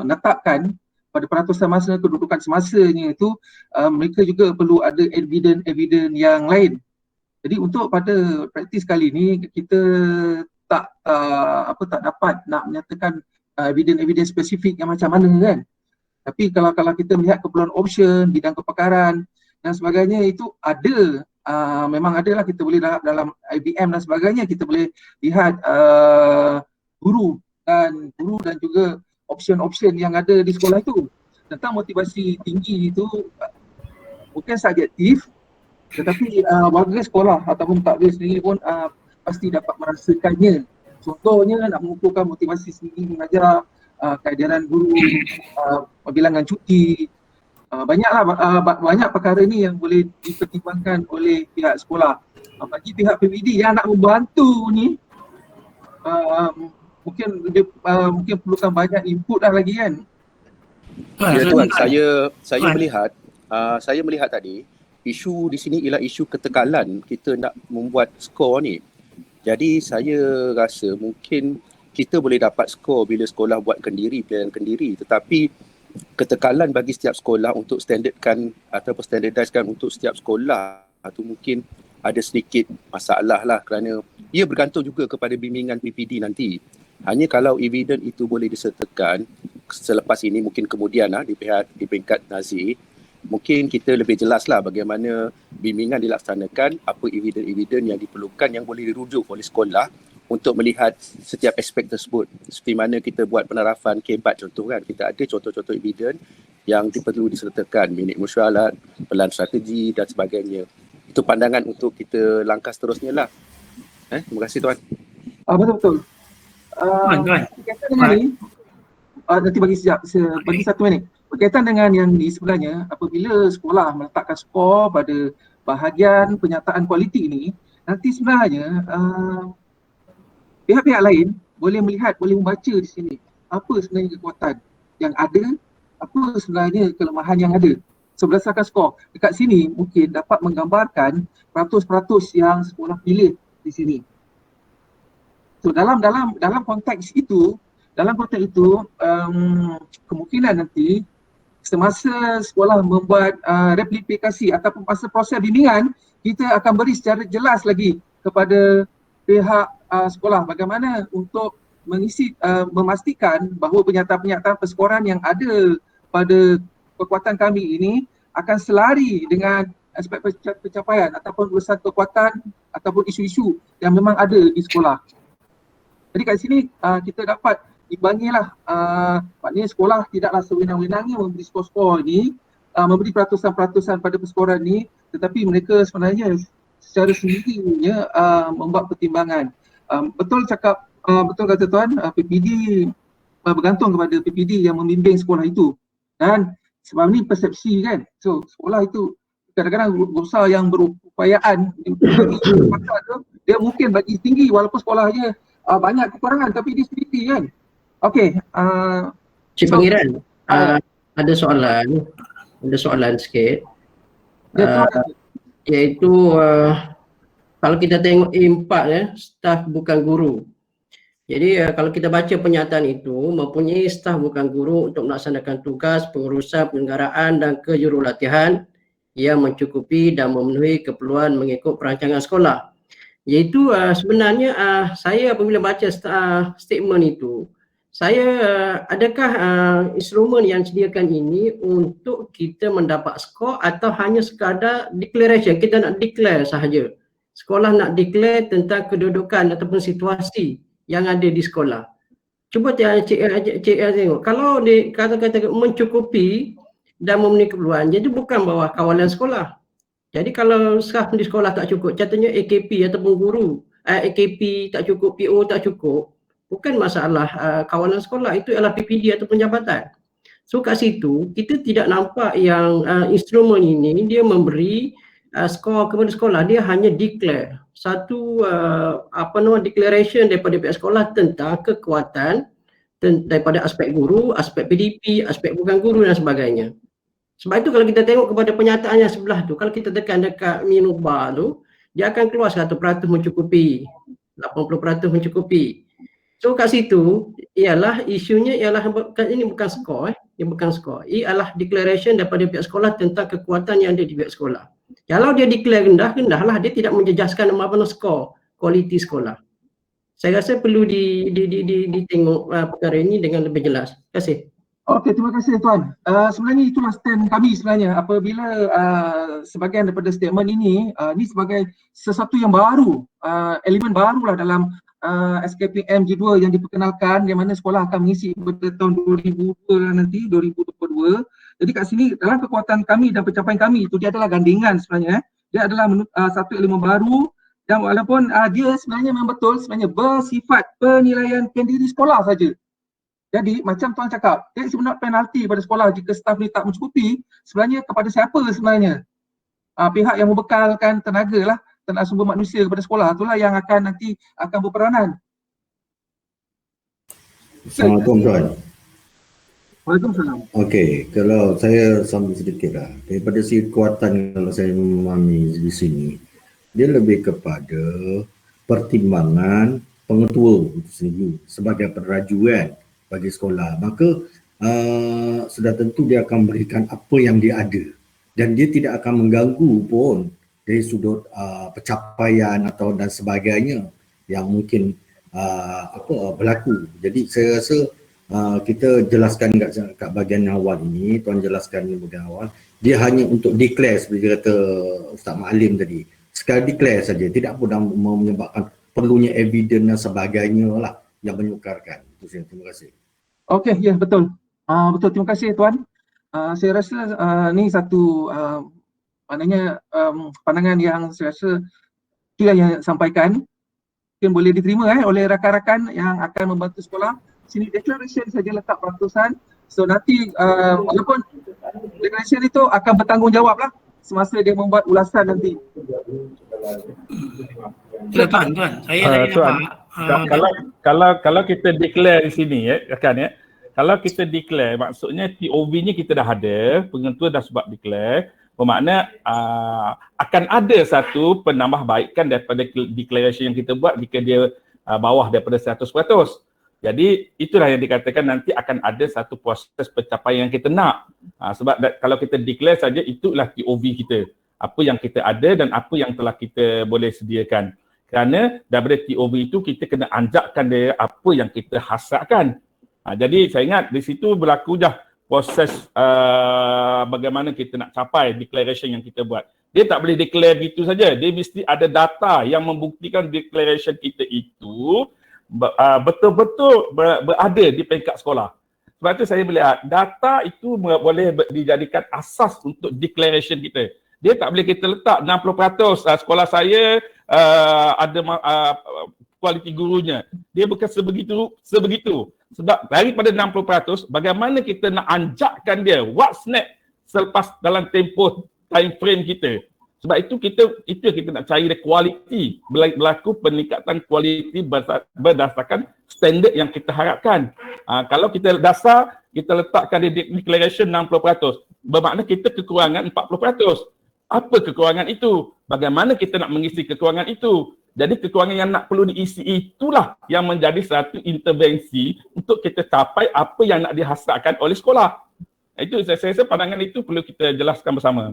[SPEAKER 3] menetapkan pada peratusan masa kedudukan semasanya itu, mereka juga perlu ada evidence yang lain. Jadi untuk pada praktis kali ini kita tak dapat nak menyatakan evidence spesifik yang macam mana kan. Tapi kalau kita melihat keperluan option, bidang kepakaran dan sebagainya itu ada, memang ada lah, kita boleh dalam IBM dan sebagainya kita boleh lihat guru dan juga option-option yang ada di sekolah itu. Tentang motivasi tinggi itu bukan subjektif, tetapi warga sekolah ataupun takdir sendiri pun pasti dapat merasakannya. Contohnya nak mengukuhkan motivasi sendiri mengajar, kehadiran guru, bilangan cuti, banyak perkara ni yang boleh dipertimbangkan oleh pihak sekolah. Bagi pihak PBD yang nak membantu ni, mungkin perlukan banyak input dah lagi kan.
[SPEAKER 8] Ya Tuan, saya melihat tadi isu di sini ialah isu ketekalan kita nak membuat skor ni. Jadi saya rasa mungkin kita boleh dapat skor bila sekolah buat pilihan kendiri, tetapi ketekalan bagi setiap sekolah untuk standardkan ataupun standardizekan untuk setiap sekolah itu mungkin ada sedikit masalah lah, kerana ia bergantung juga kepada bimbingan PPD nanti. Hanya kalau evidence itu boleh disertakan selepas ini, mungkin kemudian di peringkat nazir, mungkin kita lebih jelaslah bagaimana bimbingan dilaksanakan, apa evidence yang diperlukan yang boleh dirujuk oleh sekolah untuk melihat setiap aspek tersebut. Seperti mana kita buat penerapan KBAT contoh kan, kita ada contoh-contoh evidence yang perlu disertakan, minit mesyuarat, pelan strategi dan sebagainya. Itu pandangan untuk kita langkah seterusnya lah. Terima kasih Tuan.
[SPEAKER 3] Betul-betul. Berkaitan dengan ni, nanti bagi 1 minit. Berkaitan dengan yang di sebelahnya, apabila sekolah meletakkan skor pada bahagian penyataan kualiti ini, nanti sebenarnya pihak-pihak lain boleh melihat, boleh membaca di sini apa sebenarnya kekuatan yang ada, apa sebenarnya kelemahan yang ada. So berdasarkan skor, dekat sini mungkin dapat menggambarkan peratus-peratus yang sekolah pilih di sini. So dalam konteks itu, kemungkinan nanti semasa sekolah membuat replikasi ataupun masa proses bimbingan, kita akan beri secara jelas lagi kepada pihak sekolah bagaimana untuk memastikan bahawa penyataan-penyataan perskoran yang ada pada kekuatan kami ini akan selari dengan aspek pencapaian ataupun urusan kekuatan ataupun isu-isu yang memang ada di sekolah. Jadi kat sini kita dapat imbangilah, maknanya sekolah tidaklah sewenang-wenangnya memberi skor-skor ini, memberi peratusan-peratusan pada perskoran ini, tetapi mereka sebenarnya secara sendirinya membuat pertimbangan. Betul kata Tuan, PPD bergantung kepada PPD yang membimbing sekolah itu. Dan sebab ni persepsi kan, so sekolah itu kadang-kadang berusaha yang berupayaan dia mungkin bagi tinggi walaupun sekolahnya banyak kekurangan tapi dia sendiri kan. Okey,
[SPEAKER 9] Cik Pangeran, ada soalan sikit. Iaitu kalau kita tengok A4 staf bukan guru. Jadi kalau kita baca pernyataan itu, mempunyai staf bukan guru untuk melaksanakan tugas pengurusan penyelenggaraan dan kejurulatihan yang mencukupi dan memenuhi keperluan mengikut perancangan sekolah. Iaitu sebenarnya saya apabila baca statement itu, saya adakah instrumen yang disediakan ini untuk kita mendapat skor atau hanya sekadar declaration, kita nak declare sahaja. Sekolah nak declare tentang kedudukan ataupun situasi yang ada di sekolah. Cuba cik tengok, kalau kata-kata mencukupi dan memenuhi keperluan, jadi bukan bawah kawalan sekolah. Jadi kalau staf di sekolah tak cukup, contohnya AKP ataupun guru, AKP tak cukup, PO tak cukup, bukan masalah kawalan sekolah, itu adalah PPD ataupun jabatan. So kat situ kita tidak nampak yang instrumen ini dia memberi skor kepada sekolah, dia hanya declare satu declaration daripada pihak sekolah tentang kekuatan daripada aspek guru, aspek PDP, aspek bukan guru dan sebagainya. Sebab itu kalau kita tengok kepada pernyataan yang sebelah tu, kalau kita tekan dekat menu bar tu, dia akan keluar 100% mencukupi, 80% mencukupi. So kat situ ialah isunya ialah ini bukan skor, ini bukan skor. Ini adalah declaration daripada pihak sekolah tentang kekuatan yang ada di pihak sekolah. Kalau dia declare rendah, rendahlah, dia tidak menjejaskan apa-apa skor kualiti sekolah. Saya rasa perlu ditengok perkara ini dengan lebih jelas. Terima kasih.
[SPEAKER 3] Okey, terima kasih Tuan. Sebenarnya itulah stand kami sebenarnya apabila sebahagian daripada statement ini sebagai sesuatu yang baru, elemen barulah dalam SKPM G2 yang diperkenalkan, di mana sekolah akan mengisi pada tahun 2002 nanti, 2022. Jadi kat sini dalam kekuatan kami dan pencapaian kami itu dia adalah gandingan sebenarnya. Dia adalah satu elemen baru dan walaupun dia sebenarnya memang betul sebenarnya bersifat penilaian pendiri sekolah saja. Jadi macam Tuan cakap, dia sebenarnya penalti pada sekolah jika staf ni tak mencukupi, sebenarnya kepada siapa sebenarnya? Pihak yang membekalkan tenaga lah, tenaga sumber manusia kepada sekolah, itulah yang akan nanti akan berperanan.
[SPEAKER 10] Assalamualaikum Tuan.
[SPEAKER 3] Waalaikumsalam.
[SPEAKER 10] Okey, kalau saya sambung sedikit lah. Daripada segi kekuatan kalau saya memahami di sini, dia lebih kepada pertimbangan pengetua itu sendiri sebagai penerajuan bagi sekolah. Maka sudah tentu dia akan berikan apa yang dia ada dan dia tidak akan mengganggu pun dari sudut pencapaian atau dan sebagainya yang mungkin berlaku. Jadi saya rasa kita jelaskan kat bahagian awal ini, Tuan jelaskan di bahagian awal, dia hanya untuk declare seperti kata Ustaz Ma'alim tadi. Sekali declare saja, tidak pun menyebabkan perlunya evidence dan sebagainya lah yang menyukarkan. Itu saya, terima kasih. Okey,
[SPEAKER 3] ya betul. Betul, terima kasih Tuan. Saya rasa ni satu maknanya pandangan yang saya rasa itulah yang sampaikan mungkin boleh diterima oleh rakan-rakan yang akan membantu sekolah. Sini declaration saja letak peratusan. So nanti walaupun declaration itu akan bertanggungjawab lah semasa dia membuat ulasan nanti.
[SPEAKER 11] Tuan, saya
[SPEAKER 5] kalau kita declare di sini rakan kalau kita declare maksudnya TOV-nya kita dah ada, pengetua dah sebab declare, bermakna akan ada satu penambahbaikan daripada declaration yang kita buat jika dia bawah daripada 100%. Jadi itulah yang dikatakan nanti akan ada satu proses pencapaian yang kita nak. Sebab kalau kita declare saja itulah TOV kita. Apa yang kita ada dan apa yang telah kita boleh sediakan. Kerana daripada TOV itu kita kena anjakkan dia apa yang kita hasratkan. Jadi saya ingat di situ berlaku dah proses bagaimana kita nak capai declaration yang kita buat. Dia tak boleh declare gitu saja. Dia mesti ada data yang membuktikan declaration kita itu betul-betul berada di peringkat sekolah. Sebab itu saya melihat data itu boleh dijadikan asas untuk declaration kita. Dia tak boleh kita letak 60% sekolah saya ada kualiti gurunya. Dia bukan sebegitu. Sebab daripada 60%, bagaimana kita nak anjakkan dia, what's next selepas dalam tempoh time frame kita. Sebab itu kita nak cari kualiti, berlaku peningkatan kualiti berdasarkan standard yang kita harapkan. Kalau kita kita letakkan di declaration 60%, bermakna kita kekurangan 40%. Apa kekurangan itu? Bagaimana kita nak mengisi kekurangan itu? Jadi kekurangan yang nak perlu diisi itulah yang menjadi satu intervensi untuk kita capai apa yang nak dihasratkan oleh sekolah. Itu saya rasa pandangan itu perlu kita jelaskan bersama.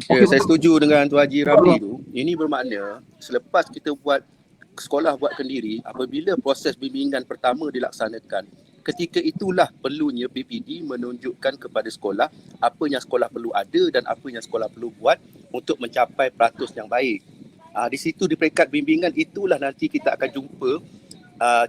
[SPEAKER 8] Ya, saya setuju dengan Tuan Haji Ramli tu. Ini bermakna selepas kita buat sekolah buatkan diri, apabila proses bimbingan pertama dilaksanakan, ketika itulah perlunya PPD menunjukkan kepada sekolah apa yang sekolah perlu ada dan apa yang sekolah perlu buat untuk mencapai peratus yang baik. Di situ di peringkat bimbingan itulah nanti kita akan jumpa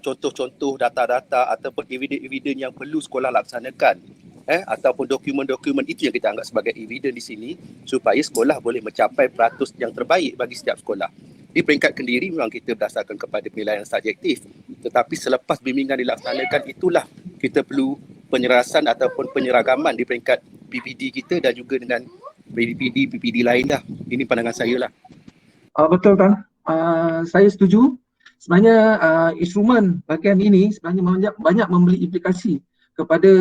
[SPEAKER 8] contoh-contoh data-data ataupun evidence-evidence yang perlu sekolah laksanakan. ataupun dokumen-dokumen itu yang kita anggap sebagai evidence di sini supaya sekolah boleh mencapai peratus yang terbaik bagi setiap sekolah. Di peringkat Kendiri memang kita berdasarkan kepada penilaian subjektif, tetapi selepas bimbingan dilaksanakan itulah kita perlu penyerasan ataupun penyeragaman di peringkat PPD kita dan juga dengan PPD lain dah. Ini pandangan saya lah.
[SPEAKER 3] Betul kan? Saya setuju. Sebenarnya instrumen bahagian ini sebenarnya banyak memberi implikasi kepada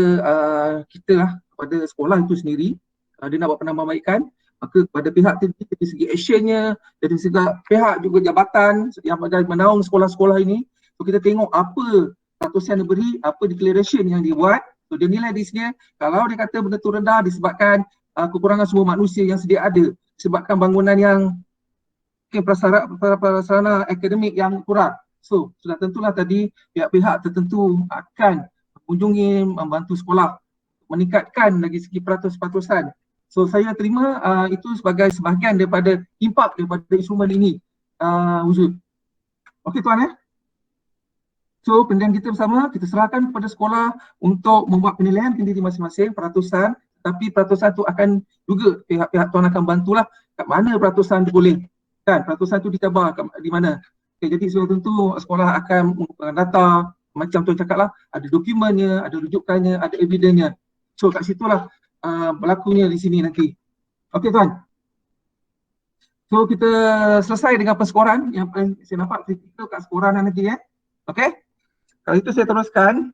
[SPEAKER 3] kita lah, kepada sekolah itu sendiri. Dia nak buat penambahbaikan, maka pada pihak tinggi dari segi actionnya, dari segi pihak juga jabatan yang menaung sekolah-sekolah ini, so kita tengok apa peratusan yang diberi, apa declaration yang dibuat. So dia nilai di sini, kalau dia kata benda tu rendah disebabkan kekurangan sumber manusia yang sedia ada, disebabkan bangunan yang prasarana akademik yang kurang. So sudah tentulah tadi pihak-pihak tertentu akan mengunjungi, membantu sekolah meningkatkan lagi segi peratusan. So saya terima itu sebagai sebahagian daripada impak daripada instrumen ini, Wujud. Okey tuan So penilaian kita bersama, kita serahkan kepada sekolah untuk membuat penilaian kendiri masing-masing peratusan, tapi peratusan tu akan juga pihak-pihak tuan akan bantulah kat mana peratusan tu boleh. Kan peratusan tu dicabar di mana. Okay, jadi sudah tentu sekolah akan mengumpulkan data, macam tuan cakap lah, ada dokumennya, ada rujukannya, ada evidennya. So kat situlah berlakunya di sini nanti. Okey tuan. So kita selesai dengan perskoran yang saya nampak kritikal kat skoran nanti Okey. Kalau itu saya teruskan.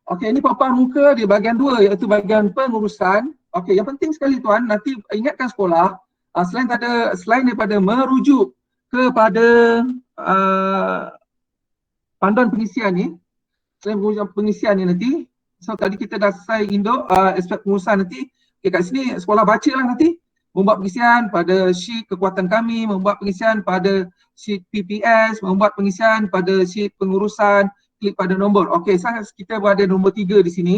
[SPEAKER 3] Okey, ini papan muka di bahagian 2 iaitu bahagian pengurusan. Okey, yang penting sekali tuan, nanti ingatkan sekolah selain daripada merujuk kepada panduan pengisian ni, selain pengisian ni nanti, so tadi kita dah selesai induk aspek pengurusan nanti. Okay, kat sini sekolah baca lah nanti, membuat pengisian pada sheet kekuatan kami, membuat pengisian pada sheet PPS, membuat pengisian pada sheet pengurusan, klik pada nombor. Okey, kita berada nombor 3 di sini.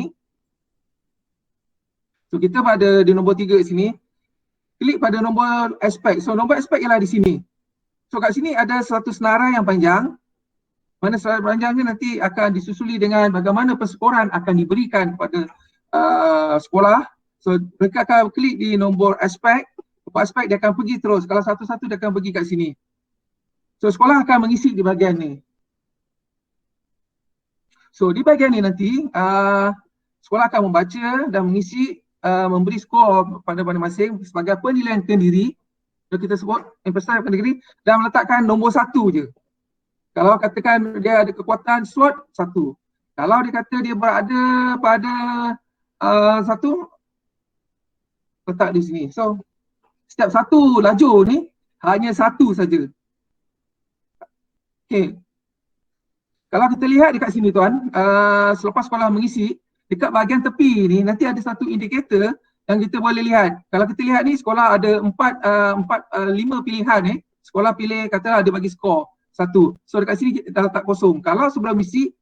[SPEAKER 3] So kita berada di nombor 3 di sini. Klik pada nombor aspek. So nombor aspek ialah di sini. So kat sini ada satu senarai yang panjang. Mana senarai panjangnya nanti akan disusuli dengan bagaimana perskoran akan diberikan kepada sekolah. So mereka akan klik di nombor aspek. Nombor aspek dia akan pergi terus. Kalau satu-satu dia akan pergi kat sini. So sekolah akan mengisi di bahagian ni. So di bahagian ni nanti sekolah akan membaca dan mengisi, memberi skor pada masing-masing sebagai penilaian kendiri. So kita sebut emphasize kendiri dan meletakkan nombor 1 je. Kalau katakan dia ada kekuatan SWOT 1. Kalau dia kata dia berada pada 1, letak di sini. So setiap satu lajur ni hanya 1 saja. Okey. Kalau kita lihat dekat sini tuan, selepas sekolah mengisi, dekat bahagian tepi ni nanti ada satu indikator yang kita boleh lihat. Kalau kita lihat ni sekolah ada 5 pilihan sekolah pilih katalah dia bagi skor 1. So dekat sini kita letak kosong. Kalau sebelum isi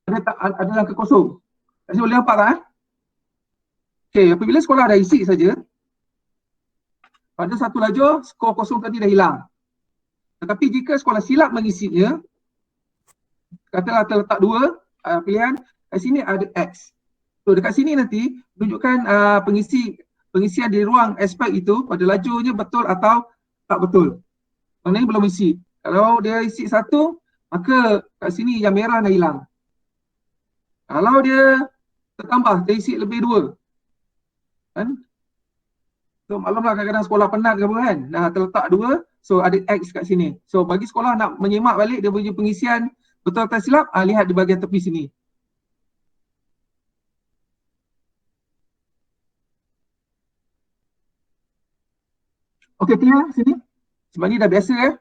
[SPEAKER 3] ada angka kosong. Kat sini boleh nampak tak Okey, apabila sekolah dah isi saja, pada satu lajur skor kosong tadi dah hilang. Tetapi jika sekolah silap mengisinya, katalah terletak 2 pilihan, kat sini ada X. So dekat sini nanti tunjukkan pengisian di ruang aspek itu pada lajurnya betul atau tak betul. Maknanya belum isi. Kalau dia isi 1, maka kat sini yang merah dah hilang. Kalau dia tertambah, dia isi lebih 2. Kan? So maklumlah kadang-kadang sekolah penat ke apa kan. Terletak 2, so ada X kat sini. So bagi sekolah nak menyemak balik dia punya pengisian betul atau silap, lihat di bahagian tepi sini. Okey, clear sini? Sebab ni dah biasa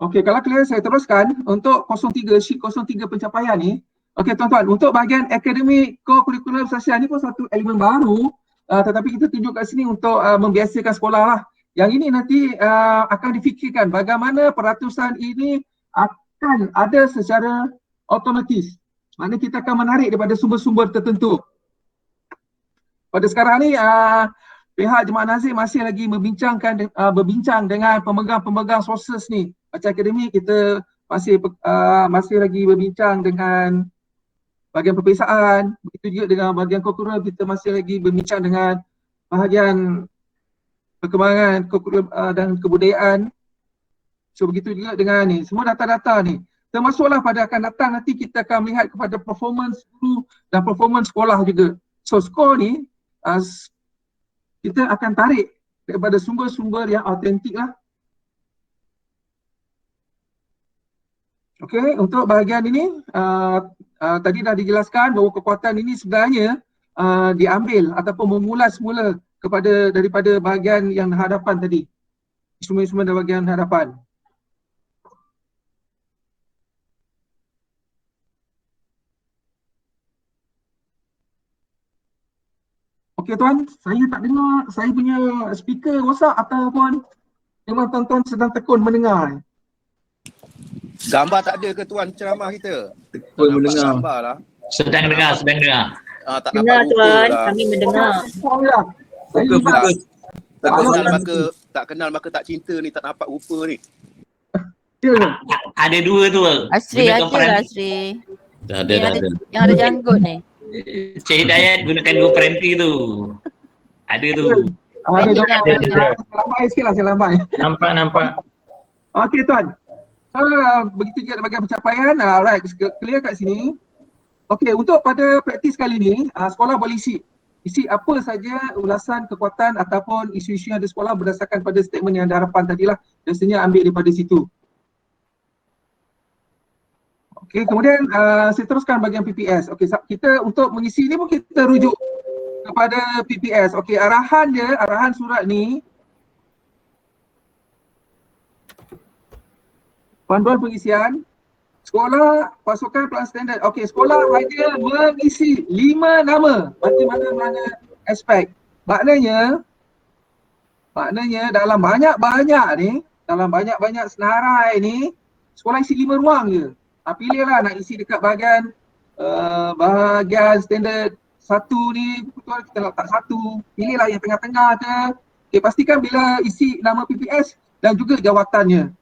[SPEAKER 3] Okey, kalau clear saya teruskan untuk 03, sheet 03 pencapaian ni. Okey tuan-tuan, untuk bahagian akademik co-curricular sosial ni pun satu elemen baru, tetapi kita tunjuk kat sini untuk membiasakan sekolah lah. Yang ini nanti akan difikirkan bagaimana peratusan ini akan ada secara otomatis. Maknanya kita akan menarik daripada sumber-sumber tertentu. Pada sekarang ni pihak Jemaah Nazir masih lagi berbincang dengan pemegang-pemegang sources ni. Macam akademik kita masih lagi berbincang dengan bahagian perpisahan, begitu juga dengan bahagian kultural kita masih lagi berbincang dengan bahagian perkembangan dan kebudayaan. So begitu juga dengan ni, semua data-data ni. Termasuklah pada akan datang nanti kita akan melihat kepada performance guru dan performance sekolah juga. So skor ni kita akan tarik daripada sumber-sumber yang autentik lah. Okey, untuk bahagian ini tadi dah dijelaskan bahawa kekuatan ini sebenarnya diambil ataupun memulas semula daripada bahagian yang hadapan tadi. Instrumen-instrumen dari bahagian hadapan. Okey tuan, saya tak dengar saya punya speaker rosak ataupun memang tuan-tuan sedang tekun mendengar.
[SPEAKER 8] Gambar tak ada ke tuan ceramah kita?
[SPEAKER 12] Tekun mendengar.
[SPEAKER 8] Gambar lah.
[SPEAKER 12] Sedang dengar.
[SPEAKER 8] Tak
[SPEAKER 13] Dengar
[SPEAKER 8] nampak rupa
[SPEAKER 13] tuan,
[SPEAKER 8] lah.
[SPEAKER 13] kami mendengar.
[SPEAKER 12] Fokus.
[SPEAKER 8] Tak kenal maka tak cinta ni, tak nampak rupa ni.
[SPEAKER 12] Ada dua tu.
[SPEAKER 6] Asri,
[SPEAKER 12] Gunakan
[SPEAKER 6] ada
[SPEAKER 12] peran-
[SPEAKER 6] lah Asri.
[SPEAKER 12] Dah ada.
[SPEAKER 6] Yang ada janggut ni.
[SPEAKER 12] Cik Hidayat gunakan dua peranti tu. Ada tu.
[SPEAKER 3] Lambai sikit lah, saya lambai.
[SPEAKER 12] Nampak.
[SPEAKER 3] Okey tuan. Begitu juga bahagian pencapaian. Alright, clear kat sini. Okey, untuk pada praktis kali ni, sekolah boleh isi apa saja ulasan kekuatan ataupun isu-isu yang ada sekolah berdasarkan pada statement yang ada harapan tadilah. Biasanya ambil daripada situ. Okey, kemudian saya teruskan bahagian PPS. Okey, kita untuk mengisi ni pun kita rujuk kepada PPS. Okey, arahan surat ni panduan pengisian sekolah pasukan pelan standard. Okey, sekolah hanya mengisi 5 nama mana-mana aspek. Maknanya dalam banyak-banyak ni, dalam banyak-banyak senarai ni, sekolah isi 5 ruang je. Pilihlah nak isi dekat bahagian standard 1 ni, betul kita letak 1. Pilihlah yang tengah-tengah ke. Okay, pastikan bila isi nama PPS dan juga jawatannya.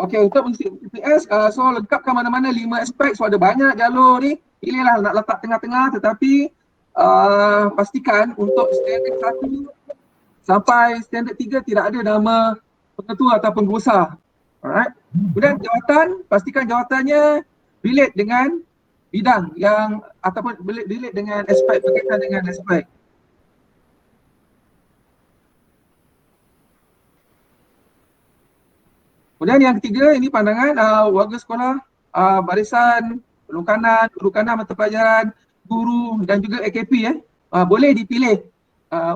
[SPEAKER 3] Okey, untuk mengisi PPS, so lengkapkan mana-mana 5 aspek. So ada banyak jalur ni, pilihlah nak letak tengah-tengah, tetapi pastikan untuk standard 1 sampai standard 3 tidak ada nama pengetua atau pengurusa. Alright. Kemudian jawatan, pastikan jawatannya relate dengan bidang yang ataupun relate dengan aspek, berkaitan dengan aspek. Kemudian yang ketiga, ini pandangan warga sekolah, barisan, guru kanan mata pelajaran, guru dan juga AKP boleh dipilih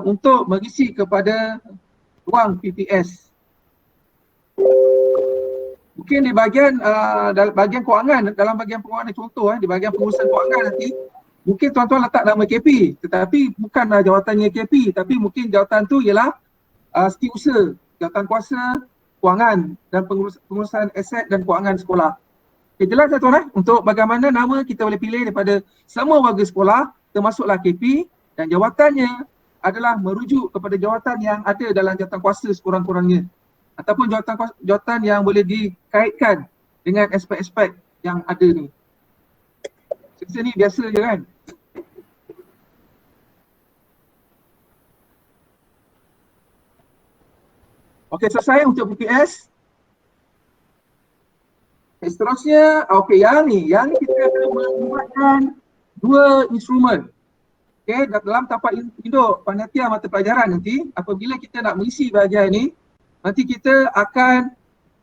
[SPEAKER 3] untuk mengisi kepada ruang PPS. Mungkin di bahagian kewangan, dalam bahagian pengurusan contoh di bahagian pengurusan kewangan nanti, mungkin tuan-tuan letak nama KP, tetapi bukanlah jawatannya KP, tapi mungkin jawatan tu ialah setiausaha, jawatan kuasa kewangan dan pengurusan aset dan kewangan sekolah. Okay, jelas tak tuan untuk bagaimana nama kita boleh pilih daripada semua warga sekolah termasuklah KP, dan jawatannya adalah merujuk kepada jawatan yang ada dalam jawatan kuasa sekurang-kurangnya ataupun jawatan yang boleh dikaitkan dengan aspek-aspek yang ada ni. Saya ni biasa je kan. Okey, selesai untuk PPS. Seterusnya, okey, yang ni kita akan menggunakan 2 instrumen. Okey, dalam tapak induk panitia mata pelajaran nanti, apabila kita nak mengisi bahagian ni, nanti kita akan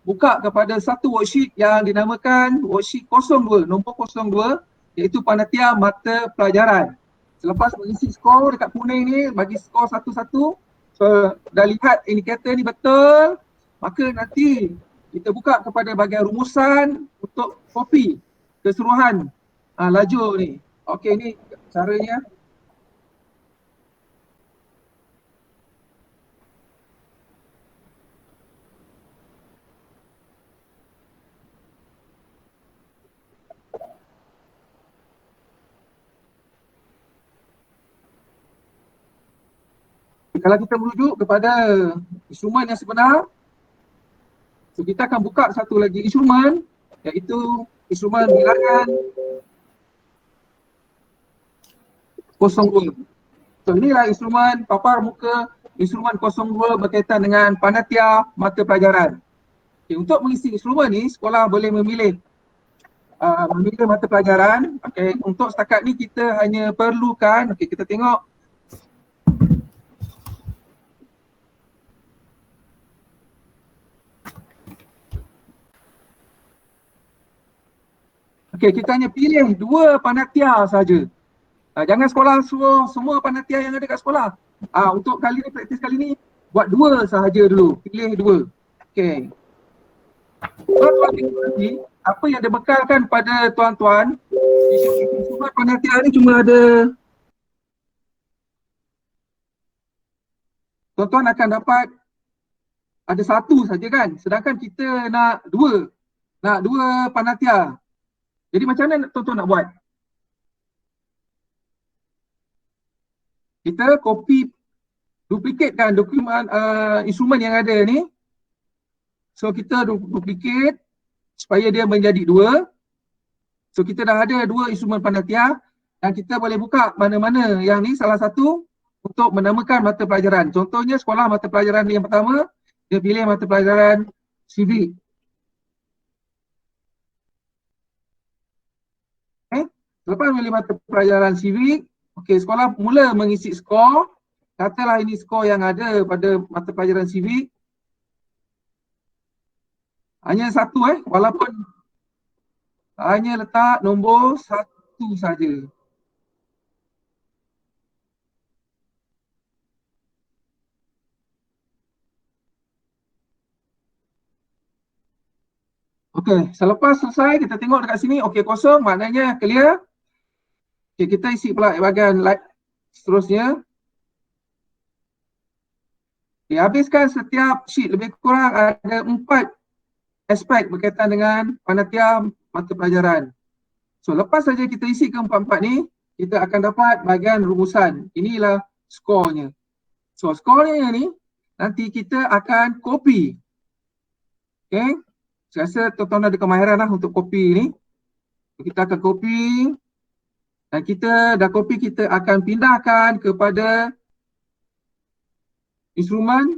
[SPEAKER 3] buka kepada satu worksheet yang dinamakan worksheet 02, nombor 02, iaitu panitia mata pelajaran. Selepas mengisi skor dekat kuning ni, bagi skor 1-1, so dah lihat indikator ni betul, maka nanti kita buka kepada bahagian rumusan untuk kopi keseluruhan lajur ni. Okey, ni caranya. kalau kita merujuk kepada instrumen yang sebenar, so kita akan buka satu lagi instrumen, iaitu instrumen bilangan 02. So inilah instrumen papar muka instrumen 02 berkaitan dengan panitia mata pelajaran. Okay, untuk mengisi instrumen ni, sekolah boleh memilih mata pelajaran. Okay, untuk setakat ni kita hanya perlukan, okay, kita tengok okay, kita hanya pilih 2 panitia saja. Jangan sekolah suruh semua panitia yang ada kat sekolah. Untuk kali ni, praktis kali ni, buat 2 sahaja dulu. Pilih 2. Okay. Tuan-tuan teknologi, apa yang dibekalkan pada tuan-tuan, instrumen panitia ni cuma ada, tuan-tuan akan dapat ada 1 saja kan, sedangkan kita nak 2 panitia. Jadi macam mana tuan-tuan nak buat? Kita copy, duplicate dokumen instrumen yang ada ni. So kita duplicate supaya dia menjadi 2. So kita dah ada 2 instrumen panitia dan kita boleh buka mana-mana yang ni salah satu untuk menamakan mata pelajaran. Contohnya sekolah mata pelajaran yang pertama, dia pilih mata pelajaran civic. Lepas pilih mata pelajaran civic, okey, sekolah mula mengisi skor. Katalah ini skor yang ada pada mata pelajaran civic. Hanya 1 walaupun hanya letak nombor 1 saja. Okey, selepas selesai kita tengok dekat sini, okey kosong, maknanya clear. Okey, kita isi pula bahagian seterusnya. Okey, habiskan setiap sheet lebih kurang ada 4 aspek berkaitan dengan panitia mata pelajaran. So lepas saja kita isi ke 4 ni, kita akan dapat bahagian rumusan. Inilah skornya. So skornya ni nanti kita akan copy. Okey. Saya rasa tuan-tuan ada kemahiran lah untuk copy ni. Kita akan copy dan kita dah copy, kita akan pindahkan kepada instrumen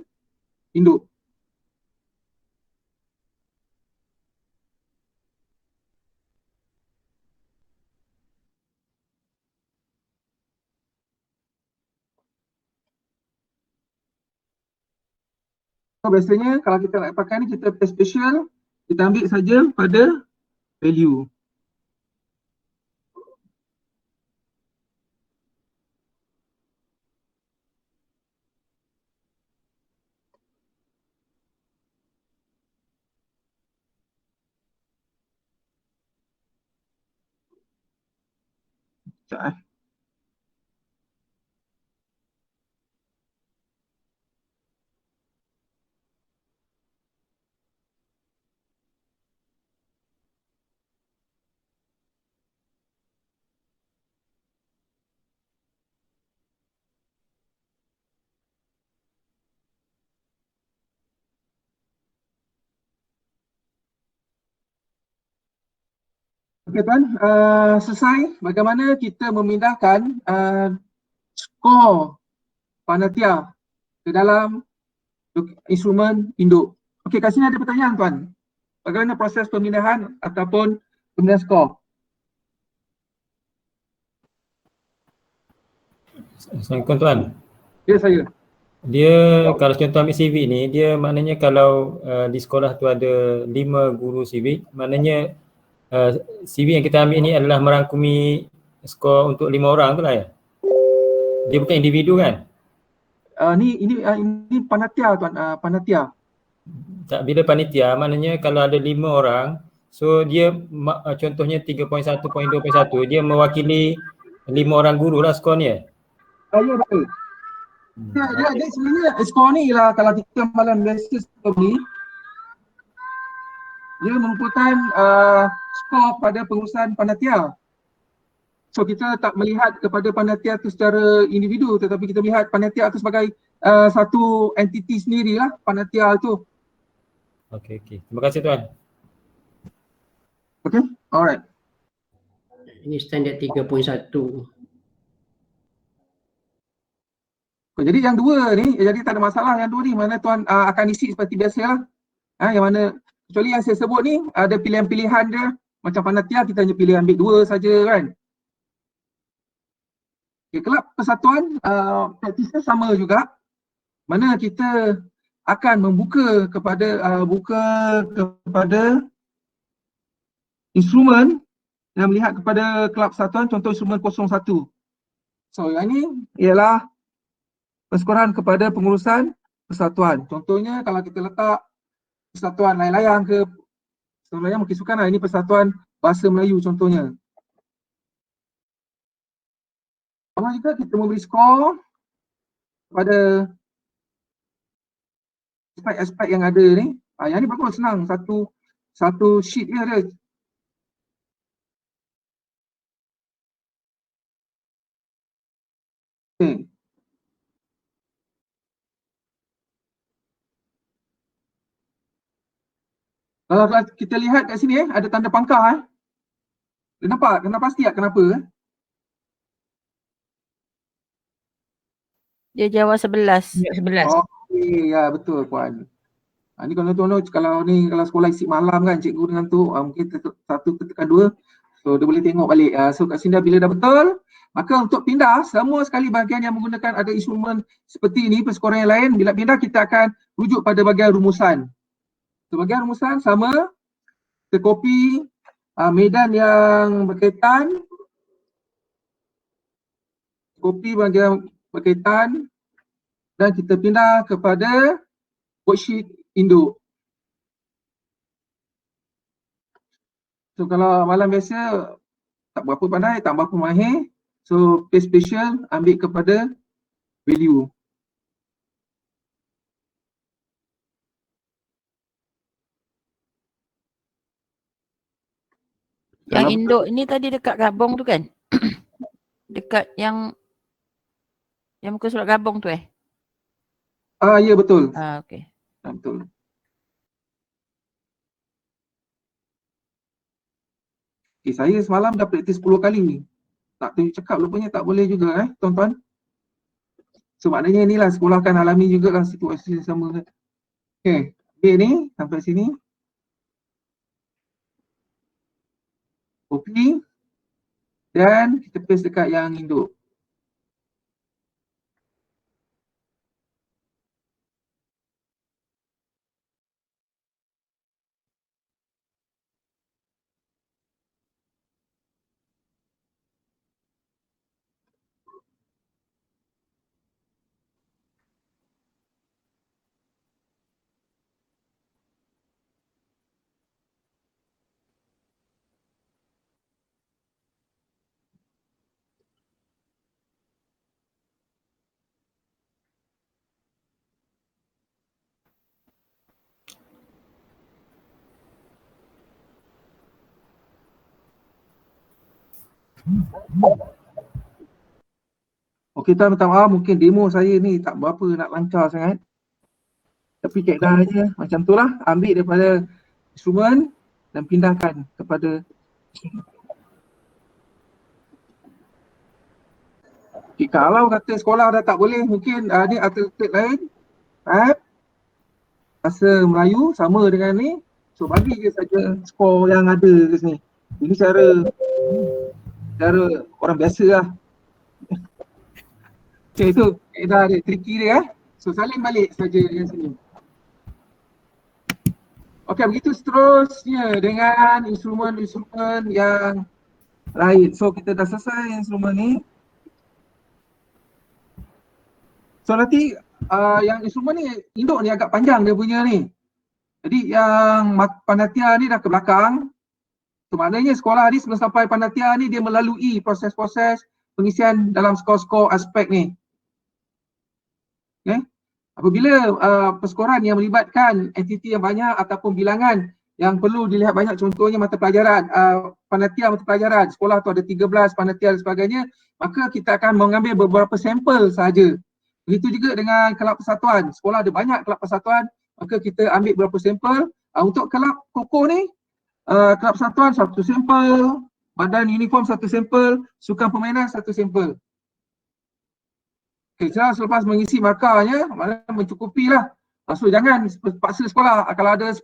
[SPEAKER 3] induk. So biasanya kalau kita nak pakai ni, kita special, kita ambil saja pada value. Sekejap Okey tuan, selesai bagaimana kita memindahkan skor panitia ke dalam instrumen induk. Okey, kat sini ada pertanyaan tuan. Bagaimana proses pemindahan ataupun pemindahan skor?
[SPEAKER 13] Assalamualaikum tuan.
[SPEAKER 3] Ya, saya.
[SPEAKER 13] Dia kalau contoh ambil civic ni, dia maknanya kalau di sekolah tu ada 5 guru civic, maknanya civic yang kita ambil ni adalah merangkumi skor untuk 5 orang tu lah ya? Dia bukan individu kan?
[SPEAKER 3] Ini panitia tuan, panitia.
[SPEAKER 13] Tak, bila panitia maknanya kalau ada 5 orang, so dia contohnya 3.1.2.1, dia mewakili 5 orang guru lah skor ni ya?
[SPEAKER 3] Ya betul. Dia sebenarnya skor ni lah kalau kita malam biasa ni, dia merupakan skor pada pengurusan panitia. So kita tak melihat kepada panitia itu secara individu, tetapi kita melihat panitia itu sebagai satu entiti sendirilah panitia tu.
[SPEAKER 13] Okey. Terima kasih Tuan.
[SPEAKER 3] Okay, alright.
[SPEAKER 9] Ini standard 3.1.
[SPEAKER 3] Jadi yang dua ni, jadi tak ada masalah yang dua ni, mana tuan akan isi seperti biasa lah. Yang mana, kecuali yang saya sebut ni, ada pilihan-pilihan dia. Macam panitia kita hanya pilih ambil dua saja kan. Okay, kelab persatuan, praktisnya sama juga. Mana kita akan membuka kepada instrumen yang melihat kepada kelab persatuan, contoh instrumen 01. So yang ni ialah pensyukuran kepada pengurusan persatuan. Contohnya kalau kita letak persatuan layang-layang ke persatuan layang mungkin sukan ini persatuan bahasa Melayu contohnya. Sama juga kita memberi skor kepada aspek-aspek yang ada ni. Yang ni bagus, senang, satu sheet dia ada. Okay. Kalau kita lihat kat sini ada tanda pangkah Dia nampak? Kena pasti tak kenapa?
[SPEAKER 6] Dia jawab 11.
[SPEAKER 3] Okey, ya betul puan. Ni kalau sekolah isi malam kan cikgu dengan tu mungkin satu tekan dua. So dia boleh tengok balik. So kat sini bila dah betul, maka untuk pindah semua sekali bahagian yang menggunakan ada instrumen seperti ini persekoran yang lain, bila pindah kita akan rujuk pada bahagian rumusan. So bahagian rumusan sama, kita copy medan yang berkaitan, copy bahagian berkaitan dan kita pindah kepada worksheet induk. So kalau malam biasa tak berapa pandai, tak berapa mahir, so paste special ambil kepada value.
[SPEAKER 6] Yang induk ni tadi dekat Gabong tu kan? Dekat yang muka surat Gabong tu
[SPEAKER 3] Ya betul.
[SPEAKER 6] Okey.
[SPEAKER 3] Betul. Saya semalam dah praktis 10 kali. Tak cakap rupanya tak boleh juga tuan-tuan. So maknanya inilah sekolah akan alami jugalah situasi yang sama. Okey, ni sampai sini. Copy dan kita paste dekat yang induk. Okey, tuan minta maaf mungkin demo saya ni tak berapa nak lancar sangat. Tapi kaedah aja macam tu lah, ambil daripada instrumen dan pindahkan kepada kalau kata sekolah dah tak boleh, mungkin ni alternatif lain. Bahasa Melayu sama dengan ni. So bagi je saja skor yang ada ke sini. Ini cara orang biasa lah. Okay, itu kaedah dia, tricky dia So salin balik saja yang sini. Okey, begitu seterusnya dengan instrumen-instrumen yang lain. So kita dah selesai instrumen ni. So nanti yang instrumen ni, induk ni agak panjang dia punya ni. Jadi yang panitia ni dah ke belakang. So maknanya sekolah ni sebelum sampai panitia ni dia melalui proses-proses pengisian dalam skor-skor aspek ni. Okay. Apabila persekoran yang melibatkan entiti yang banyak ataupun bilangan yang perlu dilihat banyak, contohnya mata pelajaran, panitia mata pelajaran, sekolah tu ada 13 panitia dan sebagainya, maka kita akan mengambil beberapa sampel sahaja Begitu juga dengan kelab persatuan. Sekolah ada banyak kelab persatuan, maka kita ambil beberapa sampel. Untuk kelab koko ni, kelab persatuan satu sampel, badan uniform satu sampel, sukan permainan satu sampel. Okay, selepas mengisi markahnya, mana mencukupi lah. So jangan paksa sekolah, kalau ada 10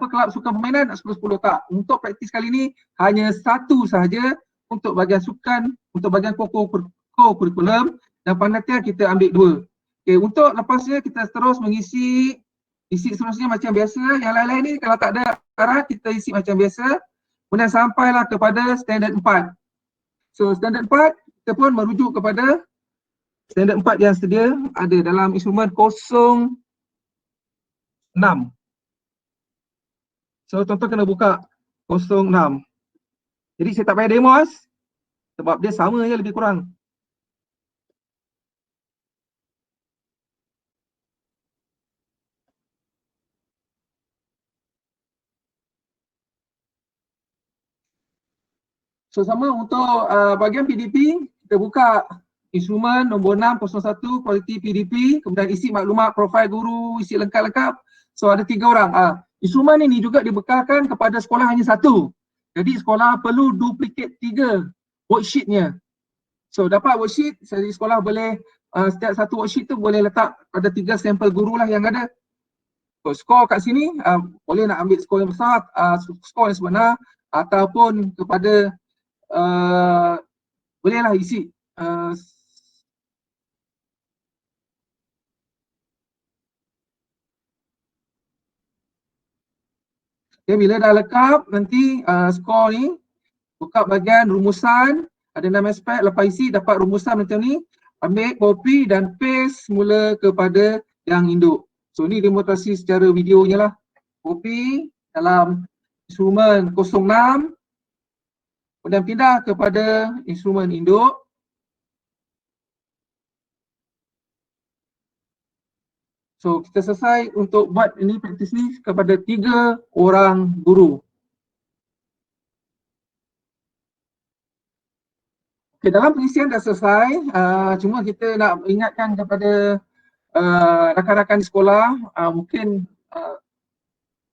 [SPEAKER 3] kelab sukan permainan, 10 tak. Untuk praktis kali ni hanya satu sahaja untuk bahagian sukan, untuk bahagian co-curriculum, dan penelitian kita ambil 2. Okay, untuk lepasnya kita terus mengisi seterusnya macam biasa. Yang lain-lain ni kalau tak ada arah kita isi macam biasa. Kemudian sampailah kepada standard 4. So standard 4 kita pun merujuk kepada standard 4 yang sedia ada dalam instrumen 06. So tuan-tuan kena buka 06. Jadi saya tak payah demo sebab dia sama je lebih kurang. So sama untuk bahagian PDP, kita buka instrumen nombor 601 kualiti PDP, kemudian isi maklumat profil guru, isi lengkap-lengkap. So ada 3 orang. Instrumen ini juga dibekalkan kepada sekolah hanya 1. Jadi sekolah perlu duplicate 3 worksheetnya. So dapat worksheet, jadi sekolah boleh setiap satu worksheet tu boleh letak pada 3 sampel guru lah yang ada. So skor kat sini boleh nak ambil skor yang besar, skor yang sebenar, ataupun kepada bolehlah isi okay, bila dah lengkap nanti skor ni buka bahagian rumusan, ada 6 aspek, lepas isi dapat rumusan macam ni, ambil copy dan paste semula kepada yang induk. So ni demonstrasi secara videonya lah. Copy dalam instrumen 06, kemudian pindah kepada instrumen induk. So kita selesai untuk buat ini praktis ni kepada 3 orang guru. Okay, dalam pengisian dah selesai, cuma kita nak ingatkan kepada rakan-rakan di sekolah, mungkin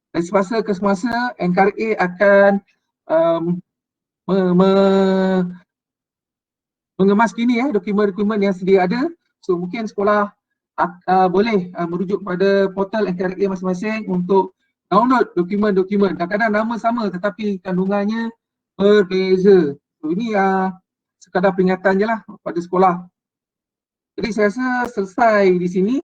[SPEAKER 3] dari semasa ke semasa NKRA akan mengemas kini dokumen-dokumen yang sedia ada. So mungkin sekolah boleh merujuk pada portal NKRA masing-masing untuk download dokumen-dokumen. Kadang-kadang nama sama tetapi kandungannya berbeza. So ini sekadar peringatan je lah pada sekolah. Jadi saya rasa selesai di sini.